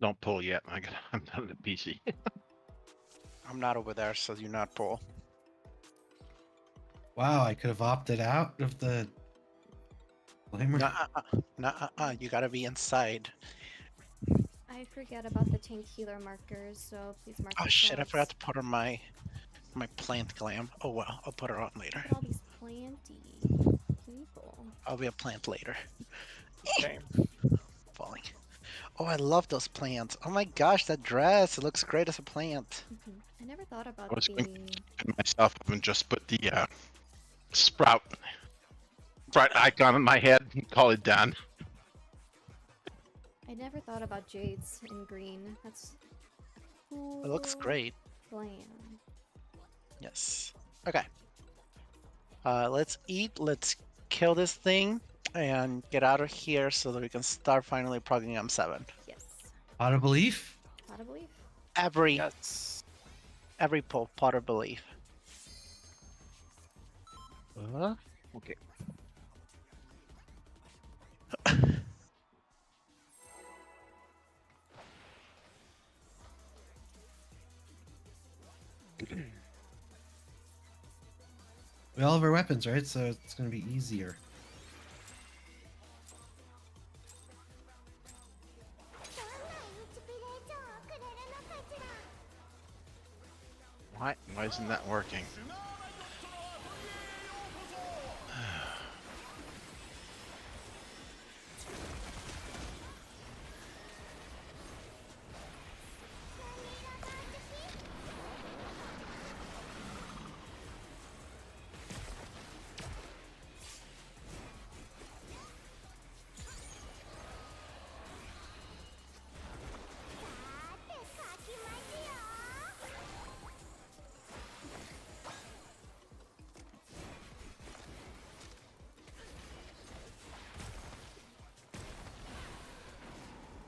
Don't pull yet. I'm done the PC. I'm not over there, so you not pull. Wow, I could have opted out of the timer. Nuh-uh. You gotta be inside. I forget about the tank healer markers, so please mark Oh the shit! I slots. forgot to put on my plant glam. Oh well, I'll put her on later. Look at all these planty people. I'll be a plant later. Okay. Falling. Oh, I love those plants. Oh my gosh, that dress. It looks great as a plant. I never thought about I was going the. to get myself up and just put the sprout right icon on my head and call it done. I never thought about jades in green. That's cool. It looks great. Plan. Yes. Okay. Let's eat. Let's kill this thing and get out of here so that we can start finally plugging M7. Yes. Out of belief? Out of belief. Every pot of belief. Okay. We all have our weapons, right? So it's gonna be easier. Why isn't that working?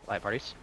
Light parties.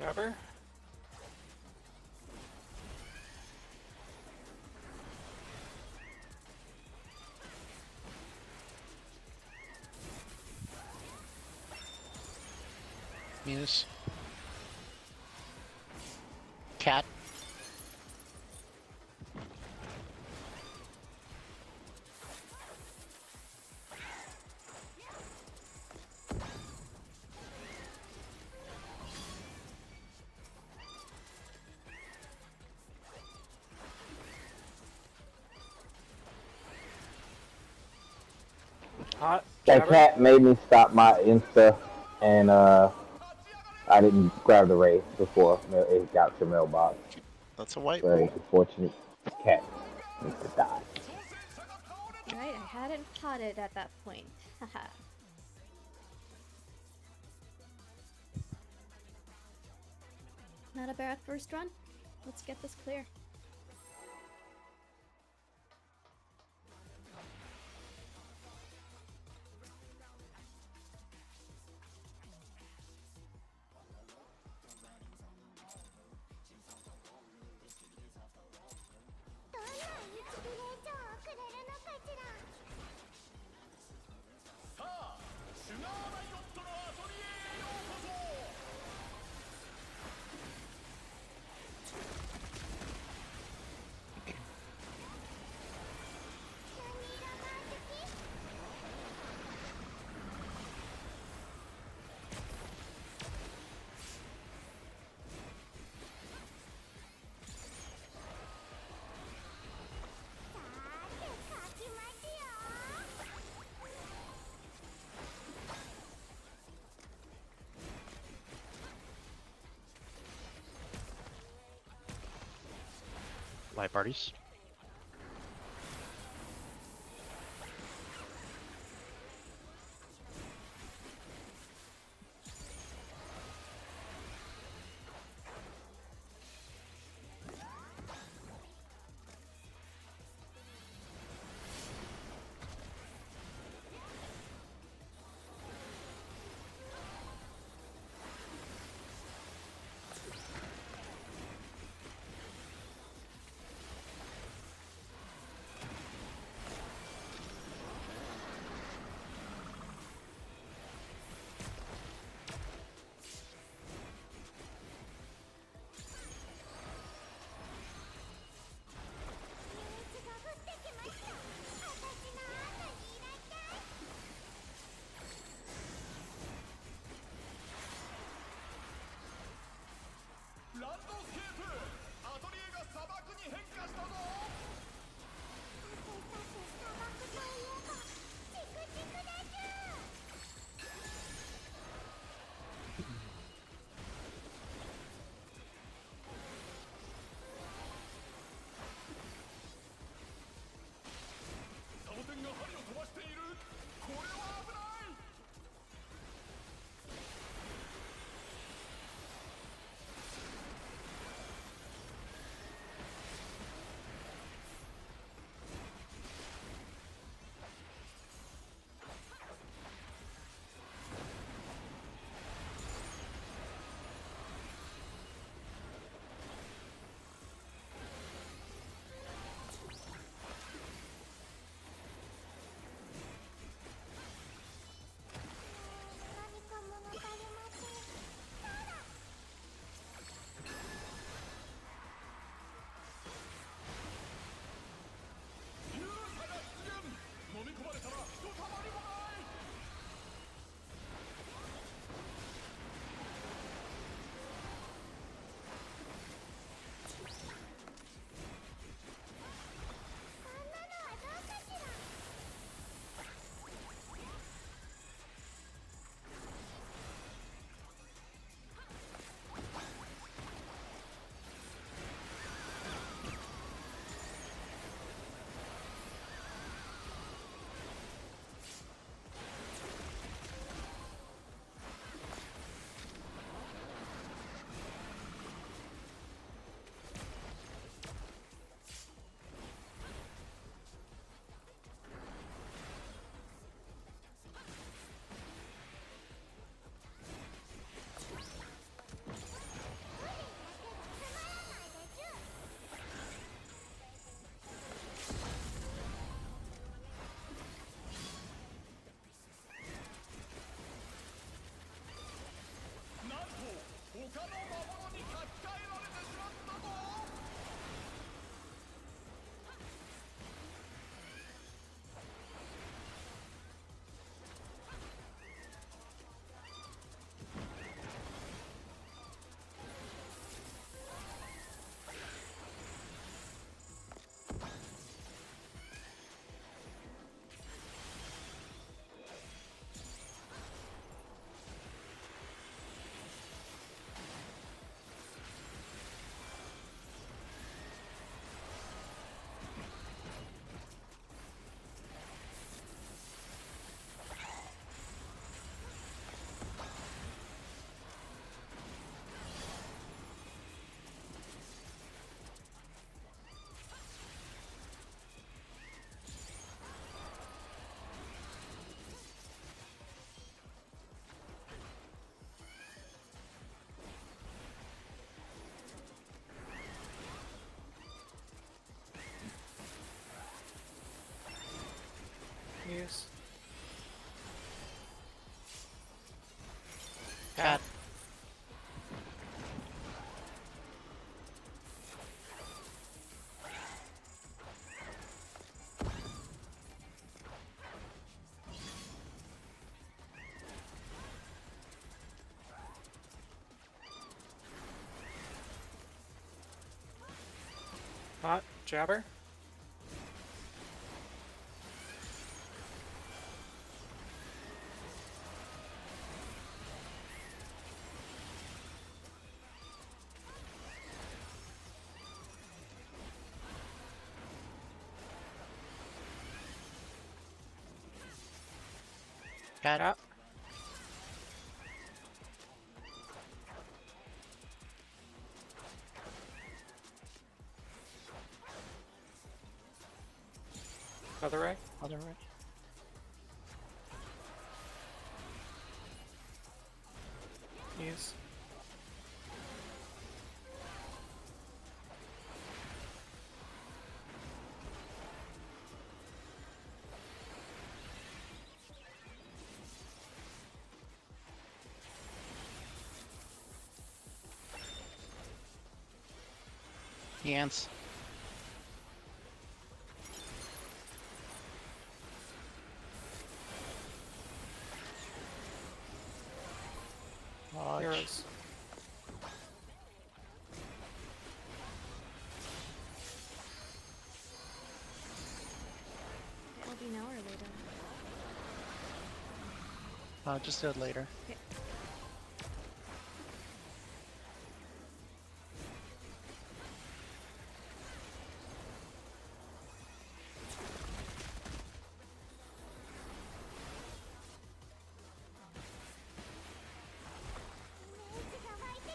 Grabber. Muse. Cat. Hot. That Grabber. cat made me stop my Insta, and I didn't grab the race before it got to mailbox. That's a white. Very unfortunate. Cat needs to die. Right, I hadn't potted at that point. Haha. Not a bad first run. Let's get this clear. Light parties. Cat. Hot jabber. Cat. Cat. Other ray. Other way. Use. Yance. Watch. Heroes. It'll be now or later. Just do it later. Okay.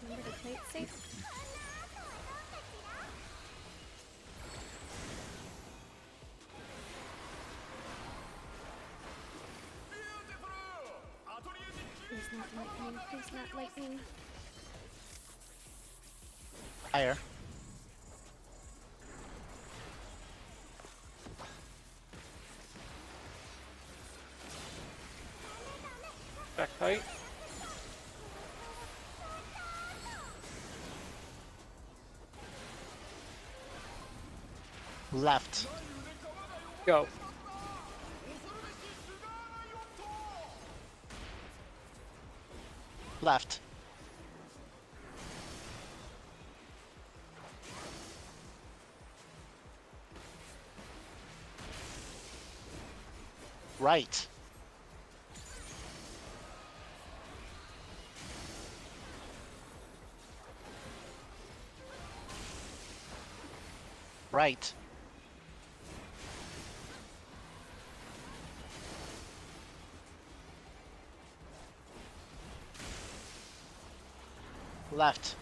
Remember to play it safe. Please not lightning. Please not lightning. Fire. Back fight. Left. Go. Left. Right. Right. Left.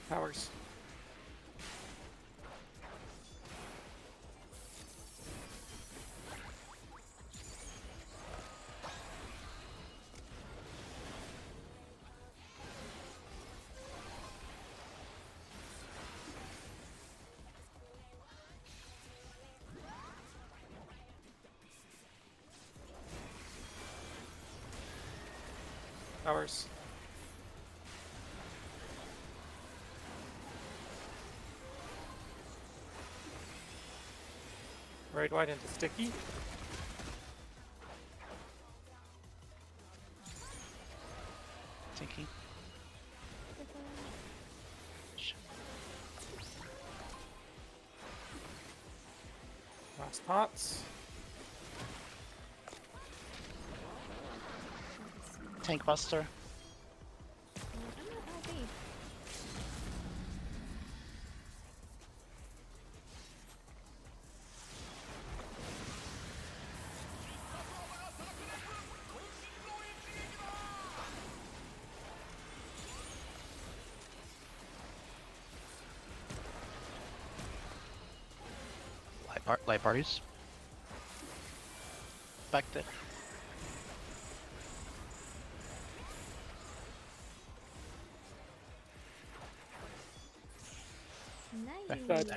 Powers. Powers. Right wide into sticky. Tinky. Last pots. Tank Buster. I'm not LB. Light parties. Expect it. Nice.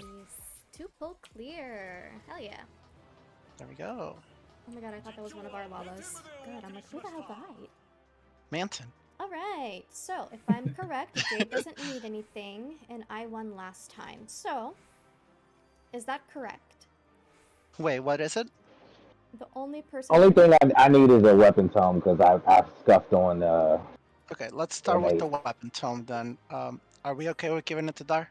2 pull clear. Hell yeah. There we go. Oh my god, I thought that was one of our llamas. Good, I'm like, who the hell died? Manton. Alright, so if I'm correct, Jade doesn't need anything, and I won last time. So, is that correct? Wait, what is it? The only person. Only thing I need is a weapon tome because I've scuffed on. Okay, let's start with the Grenade. weapon tome then. Are we okay with giving it to Dar?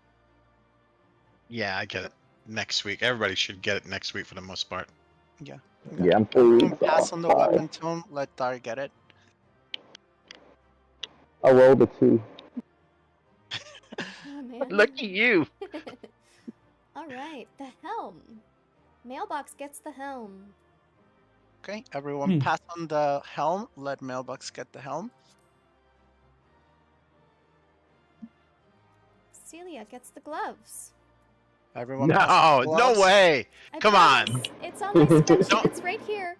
Yeah, I get it. Next week. Everybody should get it next week for the most part. Okay. Yeah, I'm 3 Everyone weeks pass off. on the Sorry. weapon tome. Let Dar get it. I rolled a 2. Oh man. Look at you. Alright, the helm. Mailbox gets the helm. Okay, everyone Hmm. pass on the helm. Let Mailbox get the helm. Celia gets the gloves. Everyone pass on the No, no gloves. way. I Come on. promise. It's on my spreadsheet. Don't- It's right here.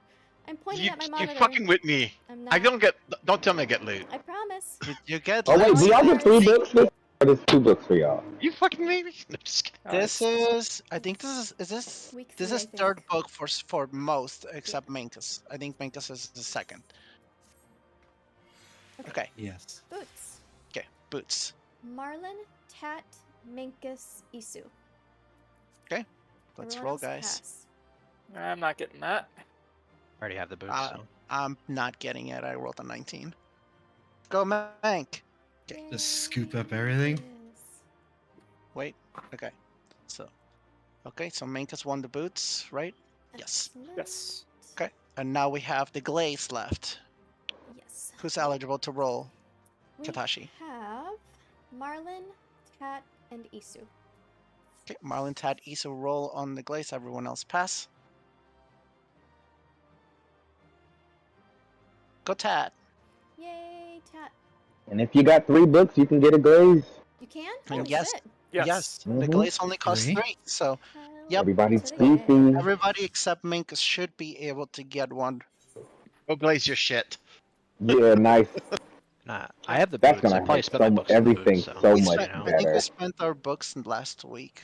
I'm pointing You, at my you monitor. fucking with me. I'm I not. don't tell me I get loot. I promise. You get Oh wait, loot. do y'all get 3 Yes. books? Or there's 2 books for y'all? You fucking me? No, just kidding. This is. I think this is this. Week This 3, is I third think. book for most except Minkus. I think Minkus is the second. Okay. Yes. Boots. Okay. Boots. Marlin, Tat, Minkus, Isu. Let's Everyone roll, else guys. pass. I'm not getting that. I already have the boots. Uh, So. I'm not getting it. I rolled a 19. Go, Mank. Just scoop up everything? Yes. Wait. Okay. So. Okay, so Minkus won the boots, right? Yes. Excellent. Yes. Okay. And now we have the glaze left. Yes. Who's eligible to roll? We Katashi. have Marlin, Tat, and Isu. Okay, Marlon, Tad, Issa roll on the glaze. Everyone else pass. Go, Tad. Yay, Tat. And if you got 3 books, you can get a glaze. You can? And Holy yes. shit. Yes. The Mhm. glaze only costs 3? 3. So Hell Yep. Everybody's to the yay. beefy. everybody except Minkus should be able to get one. Go blaze your shit. Yeah, nice. Nah, I have the That's boots. I gonna probably hit spent my so books on the everything boots. so We much spent, I think better. we spent our books last week.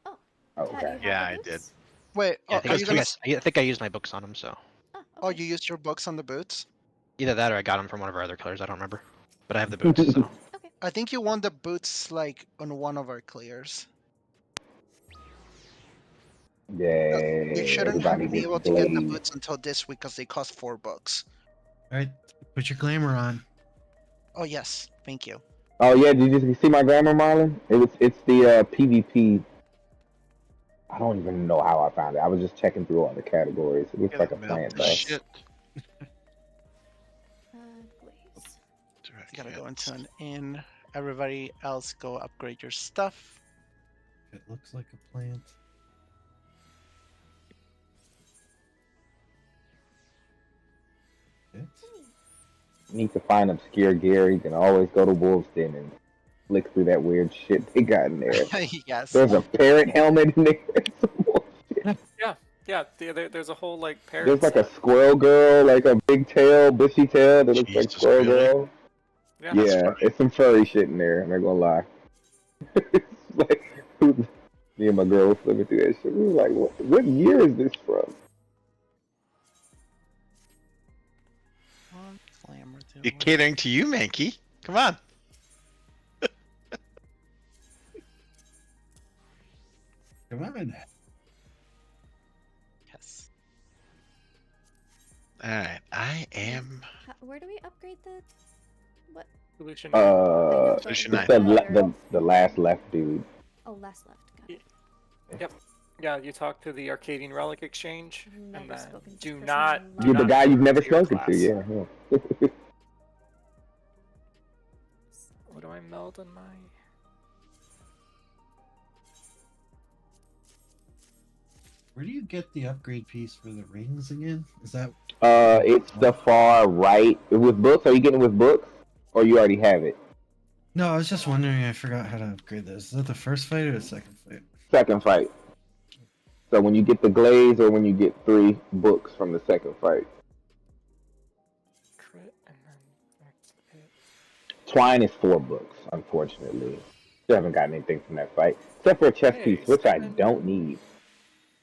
Tat, Okay. you have Yeah, the I did. boots? Wait, Yeah, are you gonna? I think I used my books on them. So Oh, Oh, okay. you used your books on the boots? either that or I got them from one of our other colors. I don't remember. But I have the boots. So I think you won the boots like on one of our clears. Yay. You shouldn't Everybody be gets able to get the glaze. boots until this week because they cost 4 books. Alright, put your glamour on. Oh yes, thank you. Oh yeah, did you see my grammar, Marlon? It's the PvP. I don't even know how I found it. I was just checking through all the categories. It looks like a plant though. Shit. Glaze. You gotta go into an inn. Everybody else go upgrade your stuff. It looks like a plant. It's Need to find obscure gear. You can always go to Wolves Den and flick through that weird shit they got in there. Yes. There's a parrot helmet in there. Yeah, there's a whole like parrot There's like a set. squirrel girl, like a big tail, bushy tail that looks like Jesus, squirrel really? girl. Yeah. That's Yeah, funny. it's some furry shit in there. I'm not gonna lie. It's like me and my girl was flipping through that shit. We were like, what year is this from? One glamour, two, You're catering to you, Mankey. Come on. Come on. Yes. Alright, I am. Where do we upgrade the... What? Solution. I know, but Solution what It's nine. the, color? the last left dude. Oh, last left. Got it. Yep. Yeah, you talk to the Arcadian Relic Exchange, Never and then spoken to do this person not. in my do You're the not guy you've go never to your spoken to. class. Yeah. What do I meld on my? Where do you get the upgrade piece for the rings again? Is that It's the far right. With books, are you getting it with books, or you already have it? No, I was just wondering. I forgot how to upgrade this. Is that the first fight or the second fight? Second fight. So when you get the glaze, or when you get 3 books from the second fight. Crit and then next hit. Twine is 4 books, unfortunately. Still haven't gotten anything from that fight, except for a chest Hey, piece, which I 7 don't need.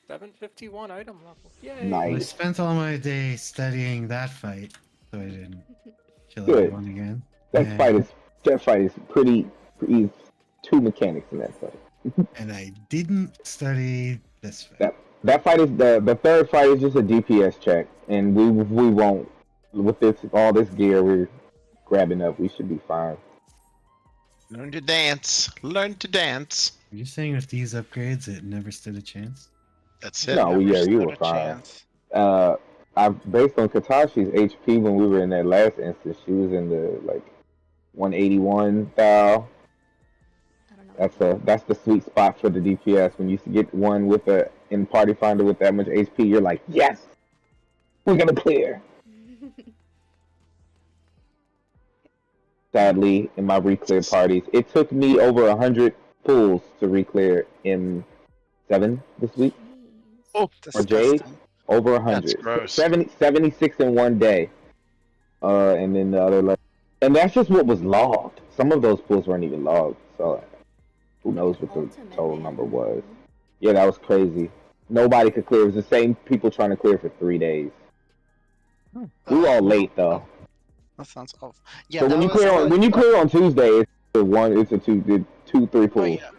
751 item level. Yay! Well, I Nice. spent all my day studying that fight, so I didn't kill Good. everyone again. That And- fight is pretty. He's 2 mechanics in that fight. And I didn't study this fight. That fight is the third fight is just a DPS check, and we won't with all this gear we're grabbing up. We should be fine. Learn to dance. Learn to dance. Are you saying with these upgrades it never stood a chance? That's it. No, yeah, you Stood were a fine. chance. I based on Katashi's HP when we were in that last instance, she was in the like 181 thou. I don't know. That's the sweet spot for the DPS. When you get one with a in Party Finder with that much HP, you're like, yes, we're gonna clear. Sadly, in my reclear parties, it took me over 100 pulls to reclear M7 this week. Oh, Or Jade? Disgusting. Over 100. That's gross. 76 in one day. And then the other, like, and that's just what was logged. Some of those pulls weren't even logged, so who knows what the Ultimate, total man. number was. Yeah, that was crazy. Nobody could clear. It was the same people trying to clear for 3 days. We were all late though. That sounds awful. Yeah, So when that you was clear really when you fun. clear on Tuesday, it's a two, 3 Oh, pulls. yeah.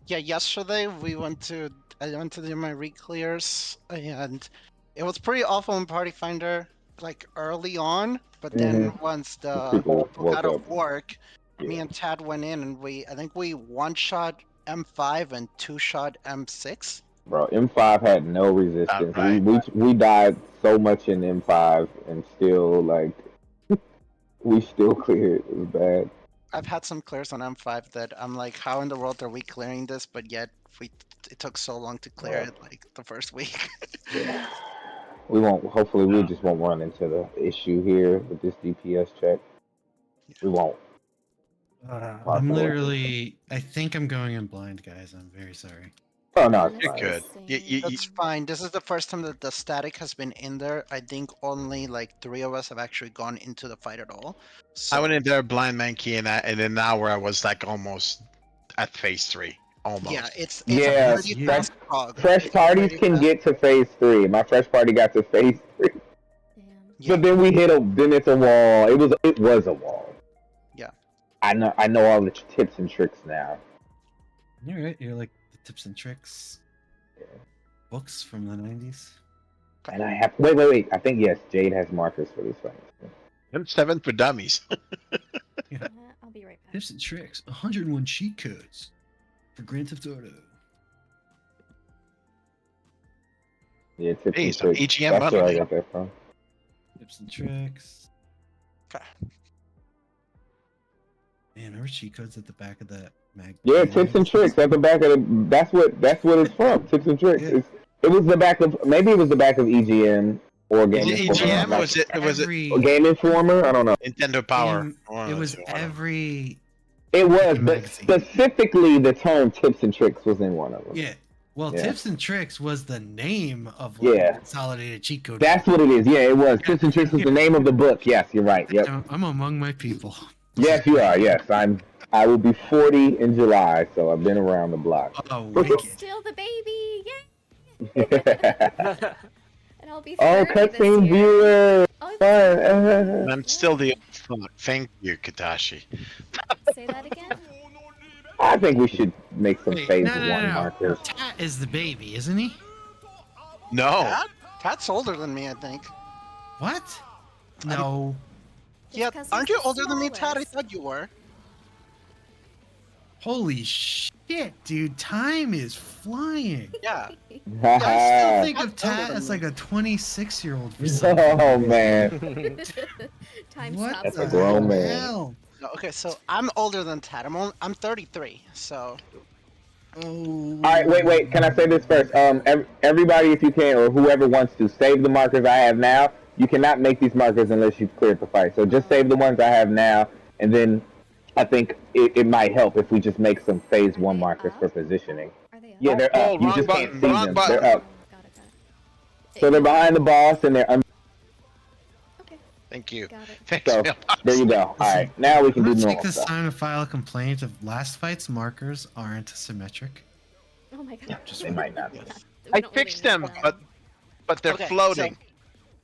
Yeah, yesterday I went to do my re-clears, and it was pretty awful in Party Finder, like early on, but then once the People people woke got up. off work, me Yeah. and Tad went in and I think we one-shot M5 and two-shot M6. Bro, M5 had no resistance. Right. We died so much in M5 and still like we still cleared. It was bad. I've had some clears on M5 that I'm like, how in the world are we clearing this? But yet it took so long to clear Yeah. it, like the first week. Yeah. We won't. Hopefully, we just won't run into the issue here with this DPS check. We won't. I'm Possible. literally. I think I'm going in blind, guys. I'm very sorry. Oh no, it's You're fine. good. That's fine. This is the first time that the static has been in there. I think only like 3 of us have actually gone into the fight at all. So, I went in there blind man key, and then now where I was like almost at phase 3. Almost. yeah, it's Yeah, a pretty yeah. fast prog. Fresh It's parties pretty can fast. get to phase 3. My fresh party got to phase 3, Damn. Yeah. but then we hit a. Then it's a wall. It was a wall. Yeah. I know all the tips and tricks now. You're right. You're like the tips and tricks books from the 90s. And I have wait. I think yes, Jade has markers for this fight. M7 for dummies. I'll be right back. Tips and tricks. 101 cheat codes for Grand Theft Auto. Yeah, tips Hey, and some tricks. EGM That's where I bundling. got that from. Tips and tricks. Okay. Man, remember cheat codes at the back of that mag? Yeah, tips and tricks at the back of the. That's what it's from. Tips and tricks. Yeah. It was the back of maybe it was the back of EGM or Game Is it Informer. EGM? I'm not Was it Every, sure. Game Informer? I don't know. Nintendo Power? game- One of it the was two, I don't know. every. It was, but Magazine. specifically the term tips and tricks was in one of them. Yeah. Well, Yeah. tips and tricks was the name of Yeah. consolidated cheat code. That's what it is. Yeah, it was. Tips and tricks was the name of the book. Yes, you're right. Yep. I'm among my people. Yes, you are. Yes, I will be 40 in July, so I've been around the block. Oh, wicked. Still the baby, yay! Oh, And I'll be 30 this cutscene year. viewer. Oh, Fun. And I'm still the old fuck. Thank you, Katashi. say that again. I think we should make some Wait, phase no, 1 no, no. markers. Tat is the baby, isn't he? No. Tad's older than me, I think. What? No. Just Yeah, 'cause aren't he's you the older than me, Tad? I smallest. thought you were. Holy shit, dude! Time is flying. Yeah. I still think of That's older Tat than as me. like a 26-year-old for some reason. Oh man, Time What stops. That's a the grown man. hell? No, okay, so I'm older than Tad. I'm 33. So Oh. All right, wait. Can I say this first? Everybody, if you can, or whoever wants to, save the markers I have now. You cannot make these markers unless you've cleared the fight. So just save the ones I have now, and then I think it might help if we just make some phase Are one they markers for up? positioning. Are they up? Yeah, they're Oh, up. You wrong just button, can't see wrong them. button. They're up. Got it. So they're behind the boss, and they're under. Okay, Thank you. got it. Thanks, So mailbox. there you go. All right, now we can I'm do gonna take normal this stuff. time to file a complaint of last fight's markers aren't symmetric. Oh my god. Just They might not be. We I don't really fixed need them, but they're Okay, floating.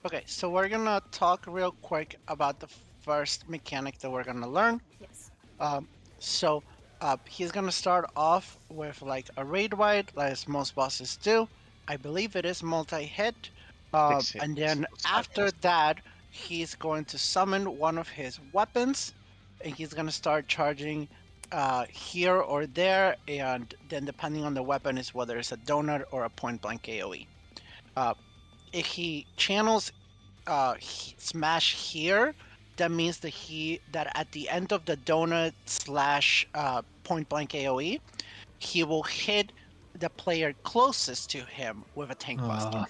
okay, so we're gonna talk real quick about the first mechanic that we're gonna learn. Yes. So he's gonna start off with like a raid wide, as most bosses do. I believe it is multi-hit. 6 hits. And then It's 5 after hits. that, he's going to summon one of his weapons, and he's gonna start charging here or there, and then depending on the weapon is whether it's a donut or a point blank AOE. If he channels smash here, that means that at the end of the donut slash point blank AOE, he will hit the player closest to him with a tank buster.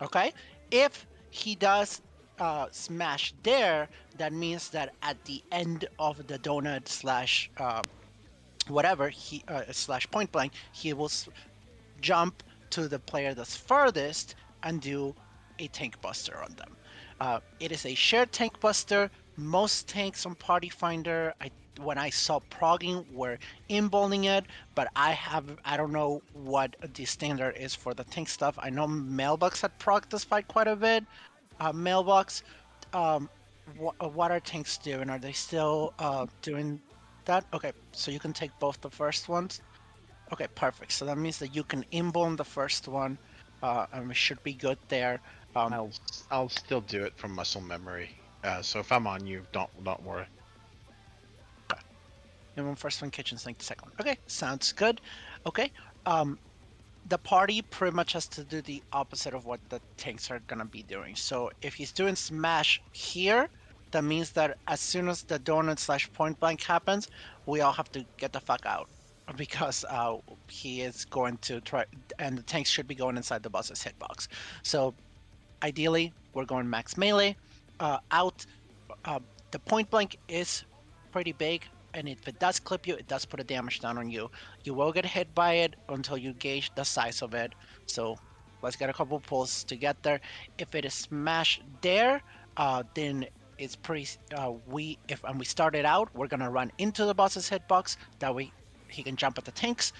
Okay? If he does smash there, that means that at the end of the donut slash whatever he slash point blank, he will jump to the player that's furthest and do a tank buster on them. It is a shared tank buster. Most tanks on Party Finder, when I saw progging, were inbolding it, but I don't know what the standard is for the tank stuff. I know Mailbox had progged this fight quite a bit. Mailbox, what are tanks doing? Are they still doing that? Okay, so you can take both the first ones. Okay, perfect. So that means that you can inbound the first one, and we should be good there. I'll still do it from muscle memory. So if I'm on you, don't worry. Inbound first one, kitchen sink the second one. Okay, sounds good. Okay, the party pretty much has to do the opposite of what the tanks are gonna be doing. So if he's doing smash here, that means that as soon as the donut slash point blank happens, we all have to get the fuck out. Because he is going to try, and the tanks should be going inside the boss's hitbox. So ideally, we're going max melee. Out, the point blank is pretty big, and if it does clip you, it does put a damage down on you. You will get hit by it until you gauge the size of it. So let's get a couple pulls to get there. If it is smash there, then it's pretty. We start it out, we're gonna run into the boss's hitbox. That way, he can jump at the tanks.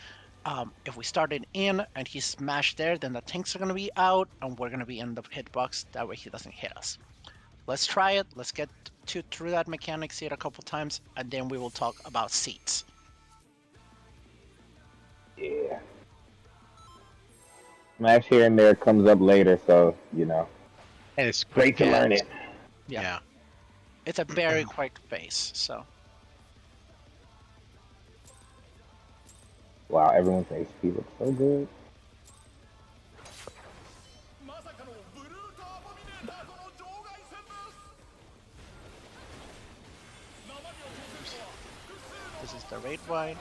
If we started in and he smashed there, then the tanks are going to be out and we're going to be in the hitbox. That way he doesn't hit us. Let's try it. Let's get through that mechanic, see it a couple times, and then we will talk about seats. Yeah. Smash here and there comes up later, so you know. And it's Great to quick learn hits. it. Yeah. It's a very quick phase, so. Wow, everyone's HP looks so good. This is the raid wide.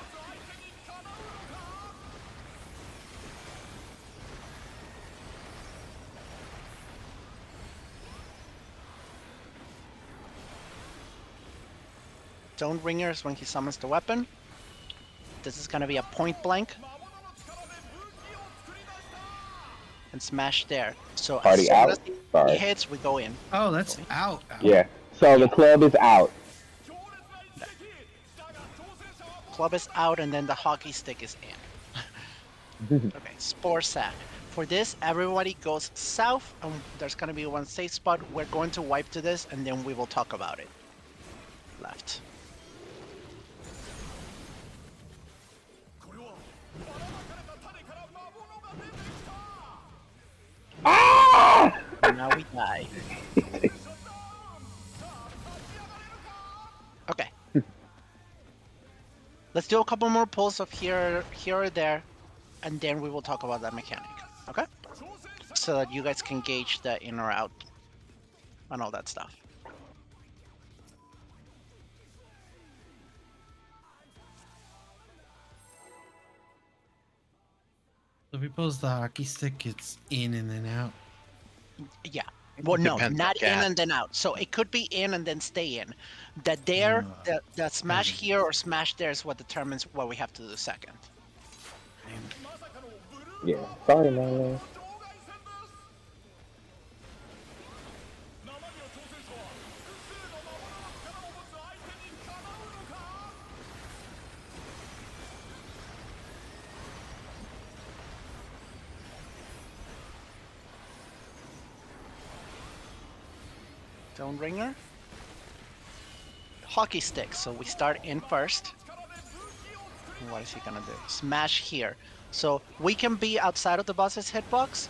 Zone ringers when he summons the weapon. This is gonna be a point blank. And smash there. So Party as soon out? as he Sorry. hits, we go in. Oh, that's out. Yeah. So the club is out. Club is out and then the hockey stick is in. Okay, Spore Sack. For this, everybody goes south and there's gonna be one safe spot. We're going to wipe to this and then we will talk about it. Left. Ah! And now we die. Okay. Let's do a couple more pulls of here or there, and then we will talk about that mechanic. Okay? So that you guys can gauge the in or out and all that stuff. So if we pose the hockey stick, it's in and then out. Yeah. Well, no, Depends on not in cat. and then out. So it could be in and then stay in. The there, the smash Depends. here or smash there is what determines what we have to do second. Yeah. Sorry, man. Stone ringer. Hockey stick. So we start in first. What is he gonna do? Smash here. So we can be outside of the boss's hitbox.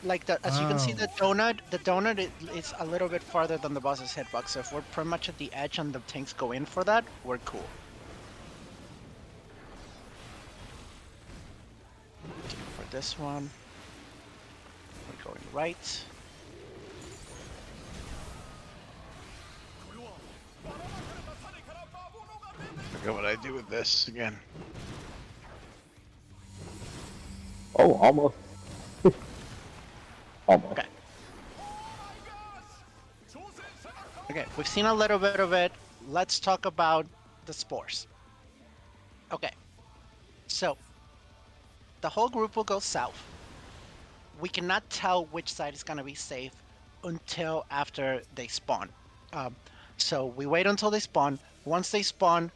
Like as you can see, the donut is a little bit farther than the boss's hitbox. So if we're pretty much at the edge and the tanks go in for that, we're cool. For this one, we're going right. Forget what I do with this again. Oh, almost. Almost. Okay. Okay, we've seen a little bit of it. Let's talk about the spores. Okay. So, the whole group will go south. We cannot tell which side is going to be safe until after they spawn. So we wait until they spawn. Once they spawn,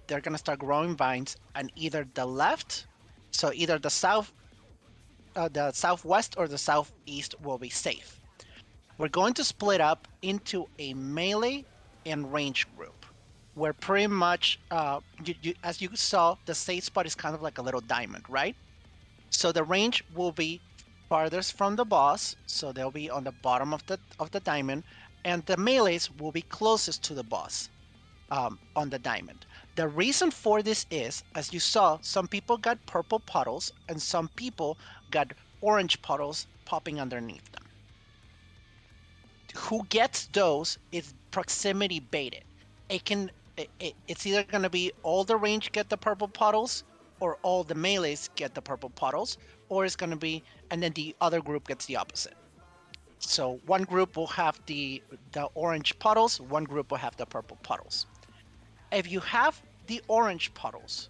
they're going to start growing vines, and either the left, so either the southwest or the southeast will be safe. We're going to split up into a melee and range group, where pretty much, as you saw, the safe spot is kind of like a little diamond, right? So the range will be farthest from the boss, so they'll be on the bottom of the diamond, and the melees will be closest to the boss on the diamond. The reason for this is, as you saw, some people got purple puddles and some people got orange puddles popping underneath them. Who gets those is proximity baited. It's either going to be all the range get the purple puddles, or all the melees get the purple puddles, or it's going to be, and then the other group gets the opposite. So one group will have the orange puddles, one group will have the purple puddles. If you have the orange puddles,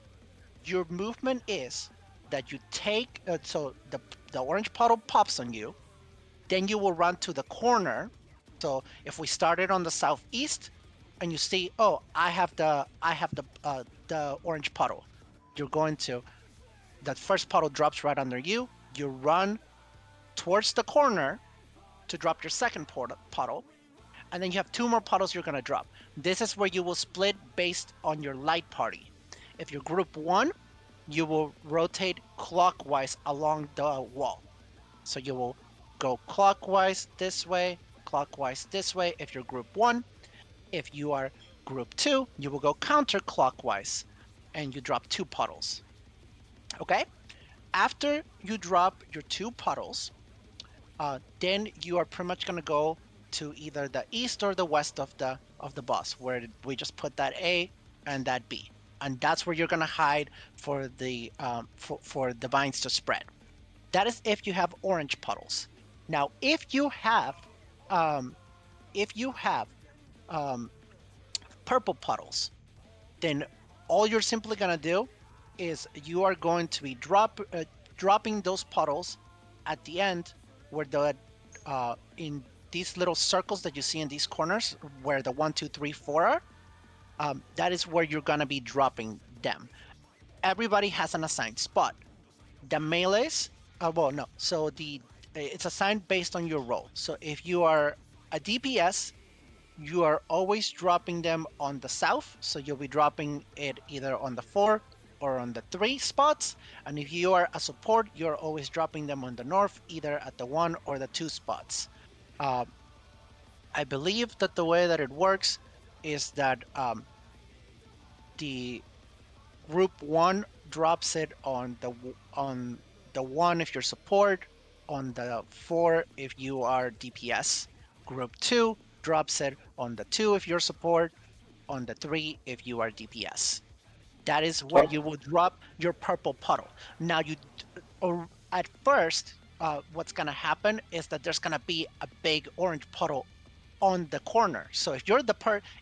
your movement is that you take, so the orange puddle pops on you, then you will run to the corner. So if we started on the southeast, and you see, oh, I have the orange puddle, you're going to, that first puddle drops right under you. You run towards the corner to drop your second puddle, and then you have two more puddles you're going to drop. This is where you will split based on your light party. If you're group 1, you will rotate clockwise along the wall. So you will go clockwise this way, clockwise this way if you're group 1. If you are group 2, you will go counterclockwise and you drop 2 puddles. Okay? After you drop your 2 puddles, then you are pretty much going to go to either the east or the west of the boss, where we just put that A and that B, and that's where you're going to hide for the for the vines to spread. That is if you have orange puddles. Now, if you have purple puddles, then all you're simply going to do is you are going to be dropping those puddles at the end where the in these little circles that you see in these corners where the 1, 2, 3, 4 are. That is where you're going to be dropping them. Everybody has an assigned spot. The melees, so it's assigned based on your role. So if you are a DPS, you are always dropping them on the south, so you'll be dropping it either on the 4 or on the 3 spots. And if you are a support, you're always dropping them on the north, either at the 1 or the 2 spots. I believe that the way that it works is that the group 1 drops it on the 1 if you're support, on the 4 if you are DPS. Group 2 drops it on the 2 if you're support, on the 3 if you are DPS. That is where you will drop your purple puddle. Now or at first, what's gonna happen is that there's gonna be a big orange puddle on the corner. So if you're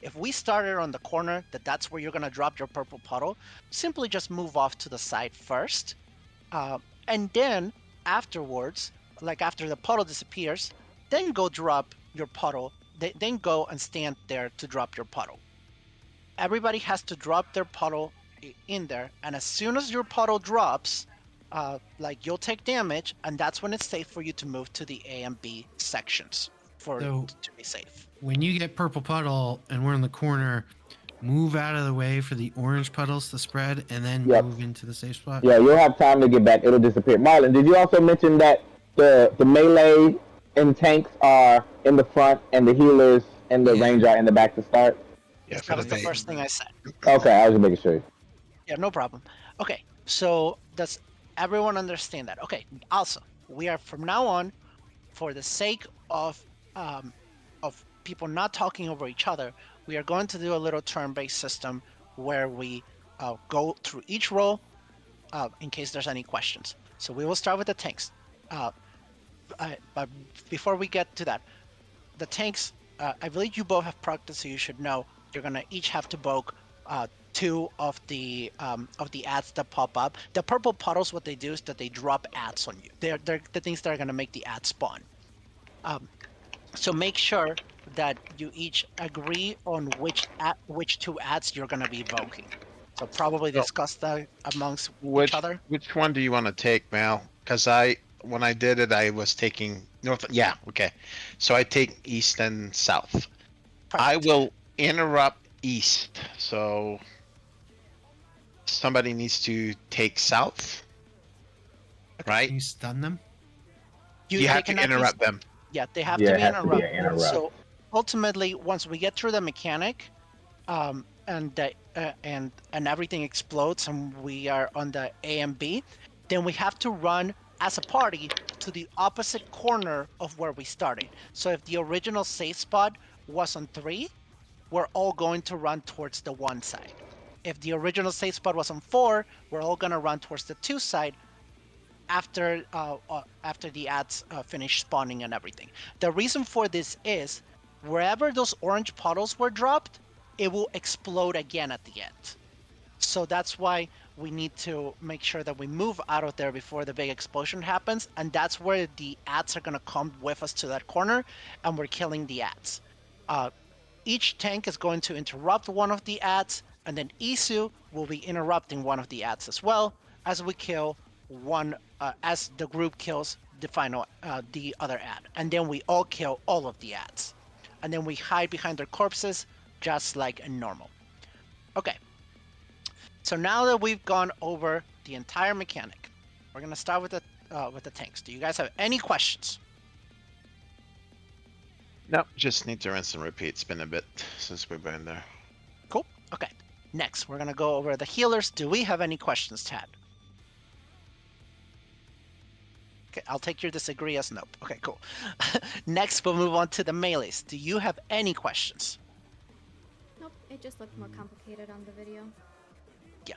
if we started on the corner, that's where you're gonna drop your purple puddle. Simply just move off to the side first, and then afterwards, like after the puddle disappears, then go drop your puddle. Then go and stand there to drop your puddle. Everybody has to drop their puddle in there, and as soon as your puddle drops, like you'll take damage, and that's when it's safe for you to move to the A and B sections to be safe. When you get purple puddle and we're in the corner, move out of the way for the orange puddles to spread, and then move into the safe spot. Yeah, you'll have time to get back. It'll disappear. Marlon, did you also mention that the melee and tanks are in the front, and the healers and the range are in the back to start? Yeah, That was the first thing I said. Okay, I was just making sure. Yeah, no problem. Okay, so does everyone understand that? Okay, also, we are from now on, for the sake of people not talking over each other, we are going to do a little turn-based system where we go through each role in case there's any questions. So we will start with the tanks. But before we get to that, the tanks, I believe you both have practiced, so you should know you're gonna each have to poke 2 of the ads that pop up. The purple puddles, what they do is that they drop ads on you. They're the things that are gonna make the ad spawn. So make sure that you each agree on which 2 ads you're gonna be evoking. So probably discuss that amongst each other. Which one do you want to take, Mal? Because when I did it, I was taking north. Yeah, okay. So I take east and south. Perfect. I will interrupt east. So somebody needs to take south, right? Can you stun them? You have to interrupt them. Yeah, they have to be interrupted. interrupt. So ultimately, once we get through the mechanic, and everything explodes, and we are on the A and B, then we have to run as a party to the opposite corner of where we started. So if the original safe spot was on 3, we're all going to run towards the 1 side. If the original safe spot was on 4, we're all gonna run towards the 2 side after the ads finish spawning and everything. The reason for this is wherever those orange puddles were dropped, it will explode again at the end. So that's why we need to make sure that we move out of there before the big explosion happens, and that's where the ads are gonna come with us to that corner, and we're killing the ads. Each tank is going to interrupt one of the ads, and then Isu will be interrupting one of the ads as well, as we kill one, as the group kills the other ad, and then we all kill all of the ads, and then we hide behind their corpses just like normal. Okay. So now that we've gone over the entire mechanic, we're gonna start with the tanks. Do you guys have any questions? No, just need to rinse and repeat. It's been a bit since we've been there. Cool. Okay. Next, we're gonna go over the healers. Do we have any questions, Tad? Okay, I'll take your disagree as nope. Okay, cool. Next, we'll move on to the melees. Do you have any questions? Nope, it just looked more complicated on the video. Yeah.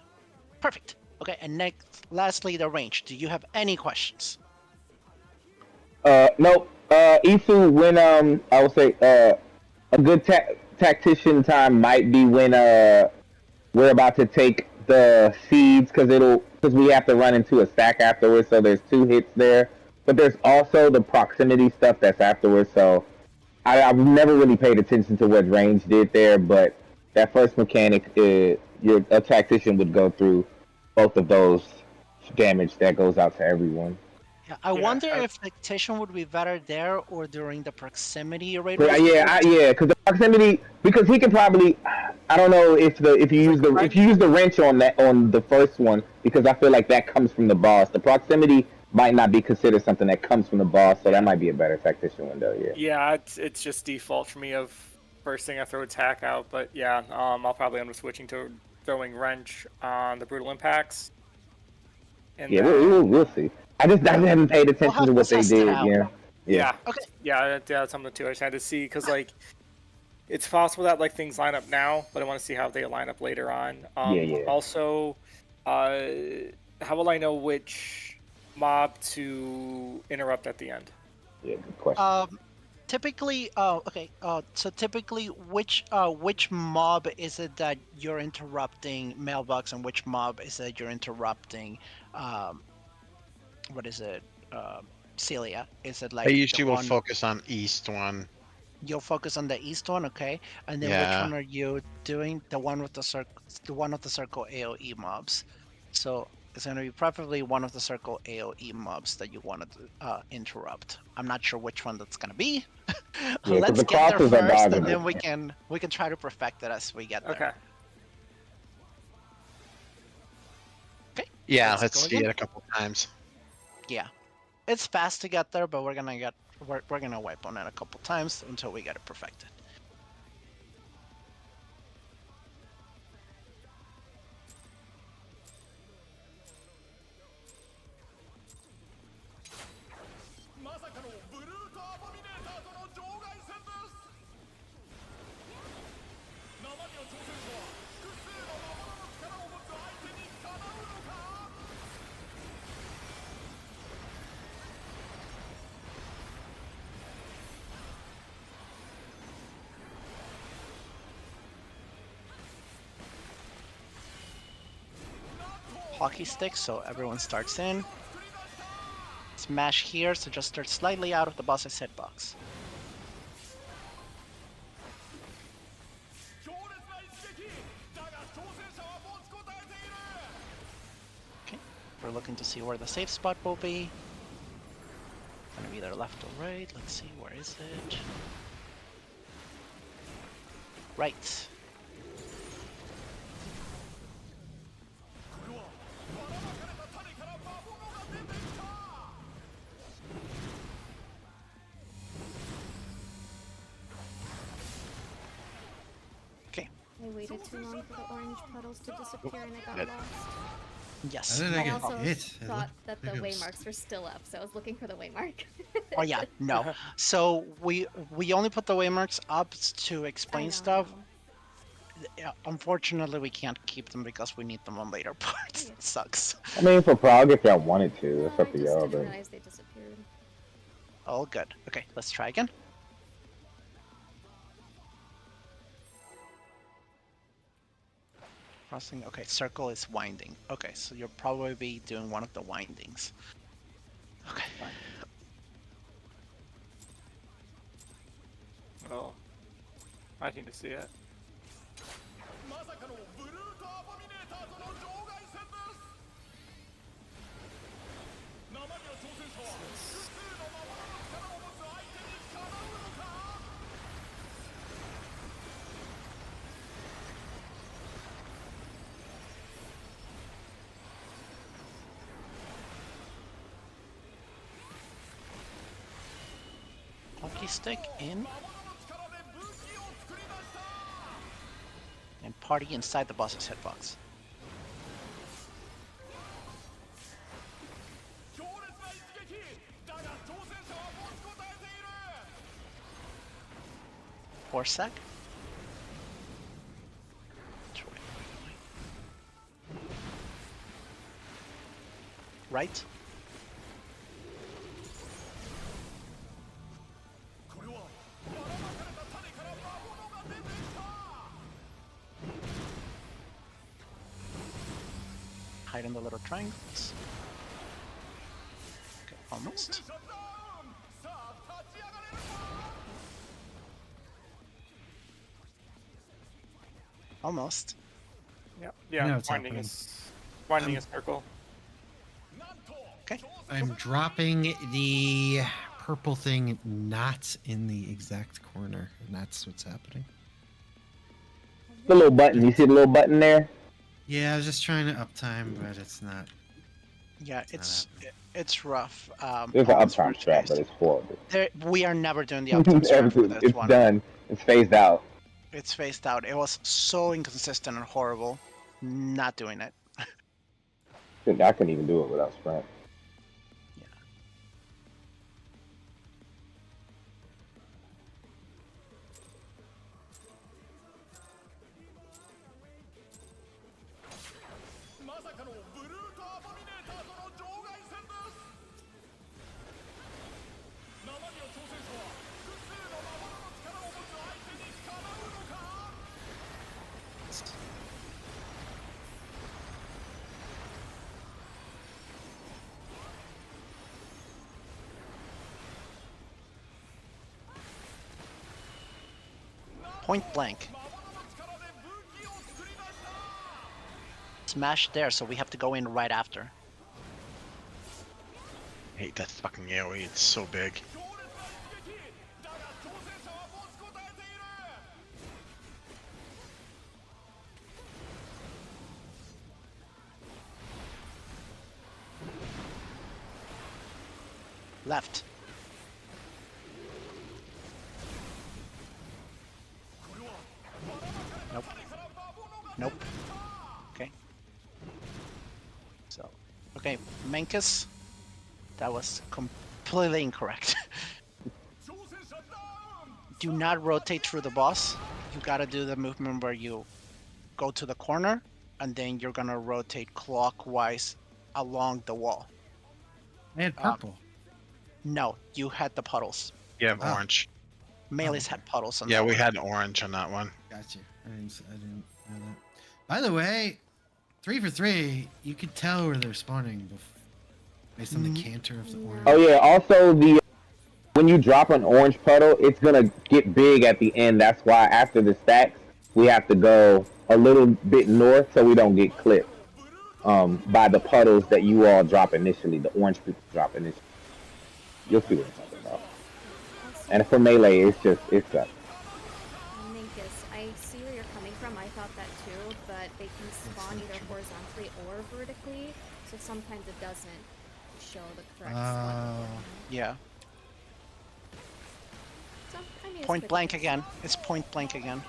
Perfect. Okay, and next, lastly, the range. Do you have any questions? Nope. Isu, when I would say a good tactician time might be when we're about to take the seeds, because we have to run into a stack afterwards, so there's 2 hits there. But there's also the proximity stuff that's afterwards, so I've never really paid attention to what range did there, but that first mechanic, a tactician would go through both of those damage that goes out to everyone. Yeah, I wonder if tactician would be better there or during the proximity raid. Yeah, because the proximity, because he can probably, I don't know if you use the wrench on the first one, because I feel like that comes from the boss. The proximity might not be considered something that comes from the boss, so that might be a better tactician window. Yeah. Yeah, it's just default for me of first thing I throw attack out, but yeah, I'll probably end up switching to throwing wrench on the brutal impacts. And Yeah, then, we'll see. I haven't paid attention have to to what they test it did. out. Yeah. yeah, Okay. yeah, that's something too. I just had to see because like it's possible that like things line up now, but I want to see how they line up later on. Yeah. Also, how will I know which mob to interrupt at the end? Yeah, good question. Typically, okay. So typically, which mob is it that you're interrupting mailbox, and which mob is it you're interrupting? What is it? Celia. Is it I like the usually will one focus on east one. you'll focus on the east one, okay? And then which Yeah. one are you doing? The one with the circle AOE mobs. So it's going to be preferably one of the circle AOE mobs that you want to interrupt. I'm not sure which one that's going to be. Yeah, 'cause Let's the get there crosses are first, and dodgeable. then we can try to perfect it as we get there. Okay. Okay. Yeah, Let's let's go see again. it a couple times. Yeah, it's fast to get there, but we're gonna wipe on it a couple times until we get it perfected. Hockey stick, so everyone starts in. Smash here, so just start slightly out of the boss's hitbox. Okay, we're looking to see where the safe spot will be. Gonna be either left or right. Let's see, where is it? Right. Okay. I waited too long for the orange puddles to disappear and I got lost. Yes. How did I get also hit? It thought looked that the like it was- waymarks were still up, so I was looking for the waymark. Oh yeah, no. So we only put the waymarks up to I explain know, stuff. I know. Yeah, unfortunately, we can't keep them because we need them on later parts. It sucks. I mean, for Prague, if y'all wanted to, it's No, up I to just y'all. didn't But realize they disappeared. All good. Okay, let's try again. Crossing. Okay, circle is winding. Okay, so you'll probably be doing one of the windings. Okay. Oh, I need to see it. Hockey stick in. And party inside the boss's hitbox. For sec. Right. Hide in the little triangles. Okay, almost. Almost. Yeah, know it's winding happening. winding a circle. Okay. I'm dropping the purple thing not in the exact corner, and that's what's happening. the little button, you see the little button there? Yeah, I was just trying to uptime, but it's not. Yeah, It's it's rough. There's an almost uptime first strat, phase. but it's horrible. We are never doing the uptime strat for Everything, this it's one. done. It's phased out. It's phased out. It was so inconsistent and horrible. Not doing it. I couldn't even do it without sprint. Point blank. Smash there, so we have to go in right after. I hate that fucking AoE. It's so big. Left. Nope. Nope. Okay. So, okay, Mankus. That was completely incorrect. Do not rotate through the boss. You gotta do the movement where you go to the corner, and then you're gonna rotate clockwise along the wall. I had purple. No, you had the puddles. Yeah, Ah. orange. Melee's okay. had puddles on Yeah, that we one. had orange on that one. Gotcha. I didn't know that. By the way, 3 for 3, you could tell where they're spawning based on the canter of the orange. Oh yeah. Also, when you drop an orange puddle, it's gonna get big at the end. That's why after the stacks, we have to go a little bit north so we don't get clipped. By the puddles that you all drop initially, the orange people drop initially. You'll see what I'm talking about. And for melee, it's sucks. Minkus, I see where you're coming from. I thought that too, but they can spawn either horizontally or vertically, so sometimes it doesn't show the correct spawn. Yeah. So, I mean, it's Point quick blank fix. again. It's point blank again.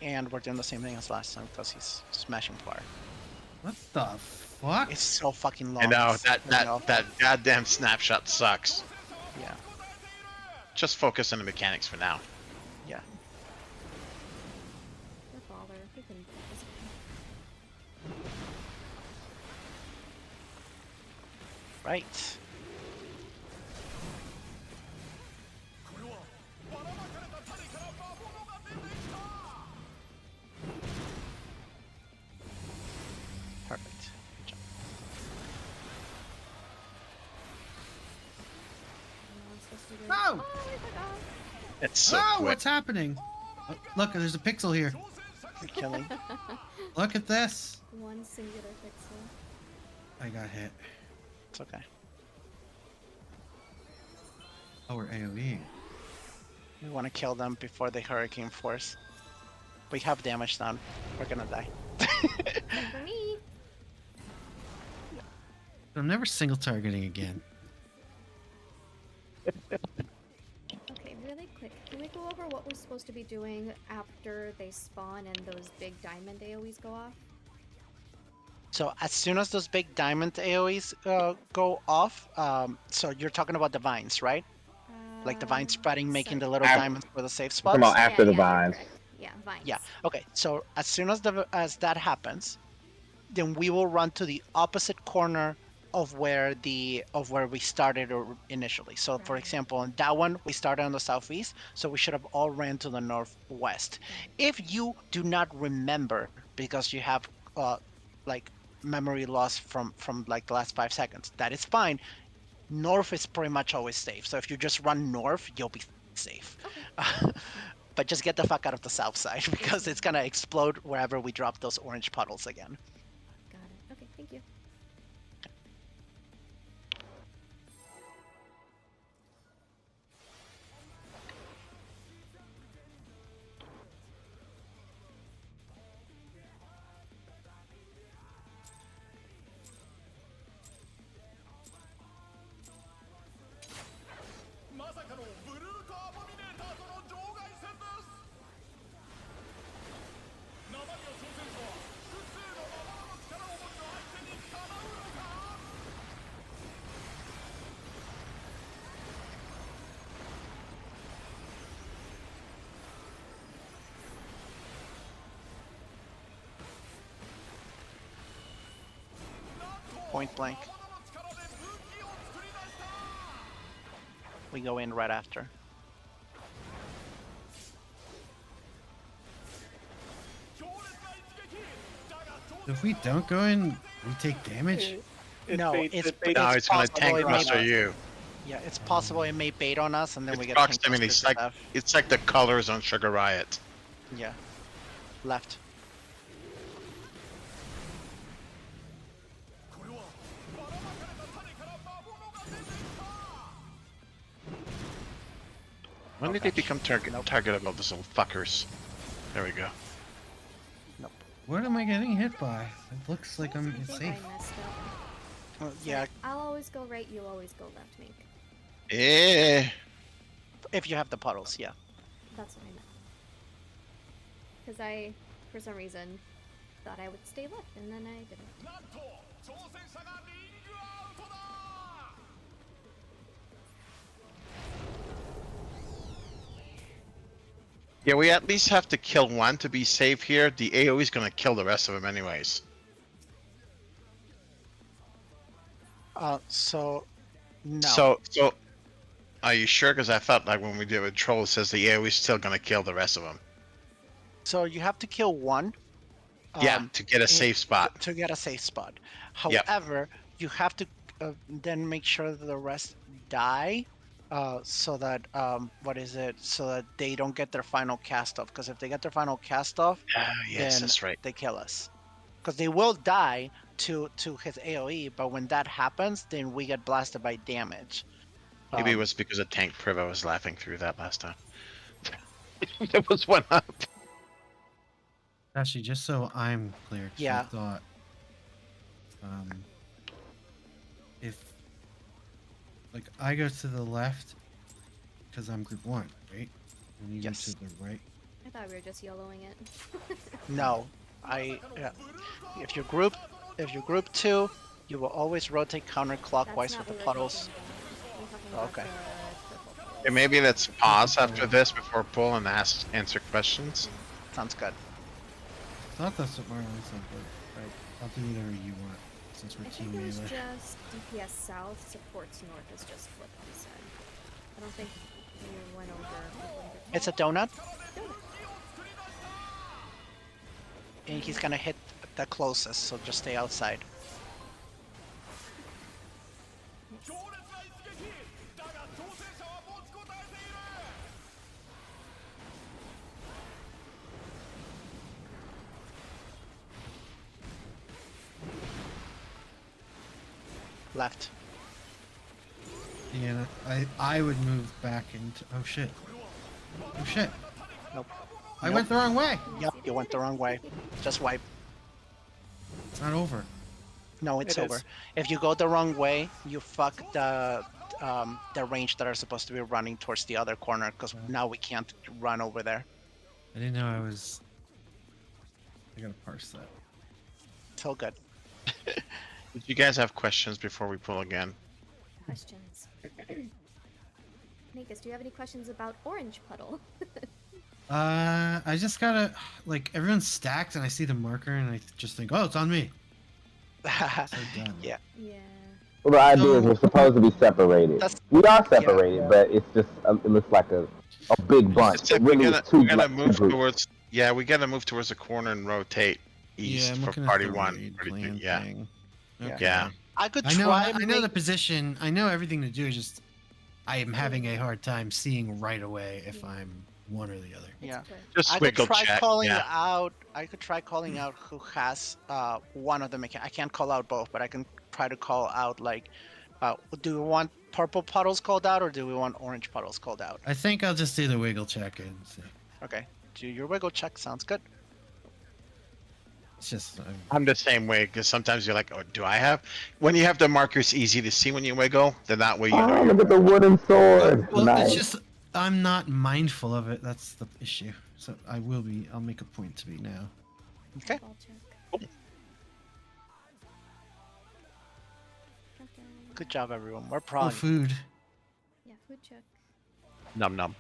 And we're doing the same thing as last time because he's smashing fire. What the fuck? It's so fucking long. I know It's that really awful. that goddamn snapshot sucks. Yeah. Just focus on the mechanics for now. Yeah. Don't bother. We can. It's fine. Right. Perfect. Good job. I'm supposed to do- No! Oh, I forgot. It's so Oh, quick. what's happening? Oh, look, there's a pixel here. You're killing. Look at this. One singular pixel. I got hit. It's okay. Oh, we're AoE. We want to kill them before the hurricane force. We have damage done. We're gonna die. Except for me. I'm never single targeting again. Okay, really quick. Can we go over what we're supposed to be doing after they spawn and those big diamond AoEs go off? So as soon as those big diamond AoEs go off, so you're talking about the vines, right? Like the vine spreading, making the little Af- diamonds for the safe Come spots. on, after the you're vines. correct. Yeah, vines. Yeah. Okay. So as soon as that happens, then we will run to the opposite corner of where we started initially. So for Right. example, in that one we started on the southeast, so we should have all ran to the northwest. If you do not remember because you have like memory loss from like the last 5 seconds, that is fine. North is pretty much always safe. So if you just run north, you'll be safe. But just get the fuck out of the south side because it's gonna explode wherever we drop those orange puddles again. Got it. Okay, thank you. point blank. We go in right after. If we don't go in, we take damage. No, it's No, it's gonna possible tank it may us or not. you. Yeah, it's possible it may bait on us, and then It's we get proximity. tanked It's like it's like the colors on Sugar Riot. Yeah, left. When did they become targetable, those little fuckers? There we go. What am I getting hit by? It looks like I'm I think safe. I messed up. Yeah, I'll always go right, you always go left, Mink. Eh. if you have the puddles, yeah. That's what I meant. Because I, for some reason, thought I would stay left, and then I didn't. Yeah, we at least have to kill one to be safe here. The AoE is gonna kill the rest of them anyways. So, no. So, are you sure? Because I felt like when we did with Troll, it says the AoE is still gonna kill the rest of them. So you have to kill one. Yeah, to get a safe spot. To get a safe spot. Yep. However, you have to then make sure that the rest die, so that so that they don't get their final cast off. Because if they get their final cast off, Yes, then that's right. they kill us. Because they will die to his AOE, but when that happens, then we get blasted by damage. Maybe it was because of Tank Priv. I was laughing through that last time. There was one up. Actually, just so I'm clear, 'cause Yeah. I thought, if like I go to the left because I'm group 1, right? And you Yes. go to the right. I thought we were just YOLOing it. No, if you're group 2, you will always rotate counterclockwise with the puddles. Okay. Okay, maybe let's pause after this before pull and answer questions. Sounds good. I thought that's what Marlon said, but right, I'll do whatever you want since we're I team think it was melee. just DPS south, supports north is just what he said. I don't think we went over. It's a donut. And he's gonna hit the closest, so just stay outside. Left. Yeah, I would move back into. Oh shit! Oh shit! Nope. I went the wrong way. Yep, you went the wrong way. Just wipe. It's not over. No, it's It over. is. If you go the wrong way, you fuck the range that are supposed to be running towards the other corner, because now we can't run over there. I didn't know I was. I gotta parse that. It's all good. Did you guys have questions before we pull again? Questions. Nikas, do you have any questions about Orange Puddle? I just gotta like everyone's stacked and I see the marker and I just think, oh, it's on me. So done. Yeah. Yeah. Well, the idea is we're supposed to be separated. That's- We are separated, but it's just it looks like a big bunch. Except It really we is two gotta two move groups. towards. Yeah, we gotta move towards the corner and rotate east Yeah, I'm for looking party at the 1. raid Party 2. plan Yeah. thing. Yeah. Okay. Yeah. I could I know. try. I know the position. I know everything to do. Just I am having a hard time seeing right away if I'm one or the other. It's Yeah. clear. Just I could wiggle try check. calling Yeah. out. I could try calling out who has one of the I can't call out both, but I can try to call out like, do we want purple puddles called out or do we want orange puddles called out? I think I'll just do the wiggle check and see. Okay, do your wiggle check. Sounds good. It's just I'm the same way because sometimes you're like, oh, do I have? When you have the markers easy to see when you wiggle, then that way you know. Oh, look at the wooden sword. well, Nice. it's just I'm not mindful of it. That's the issue. So I will be. I'll make a point to be now. Okay. Ball check. Okay. Good job, everyone. We're Oh, proud. food. Yeah, food check. Num num.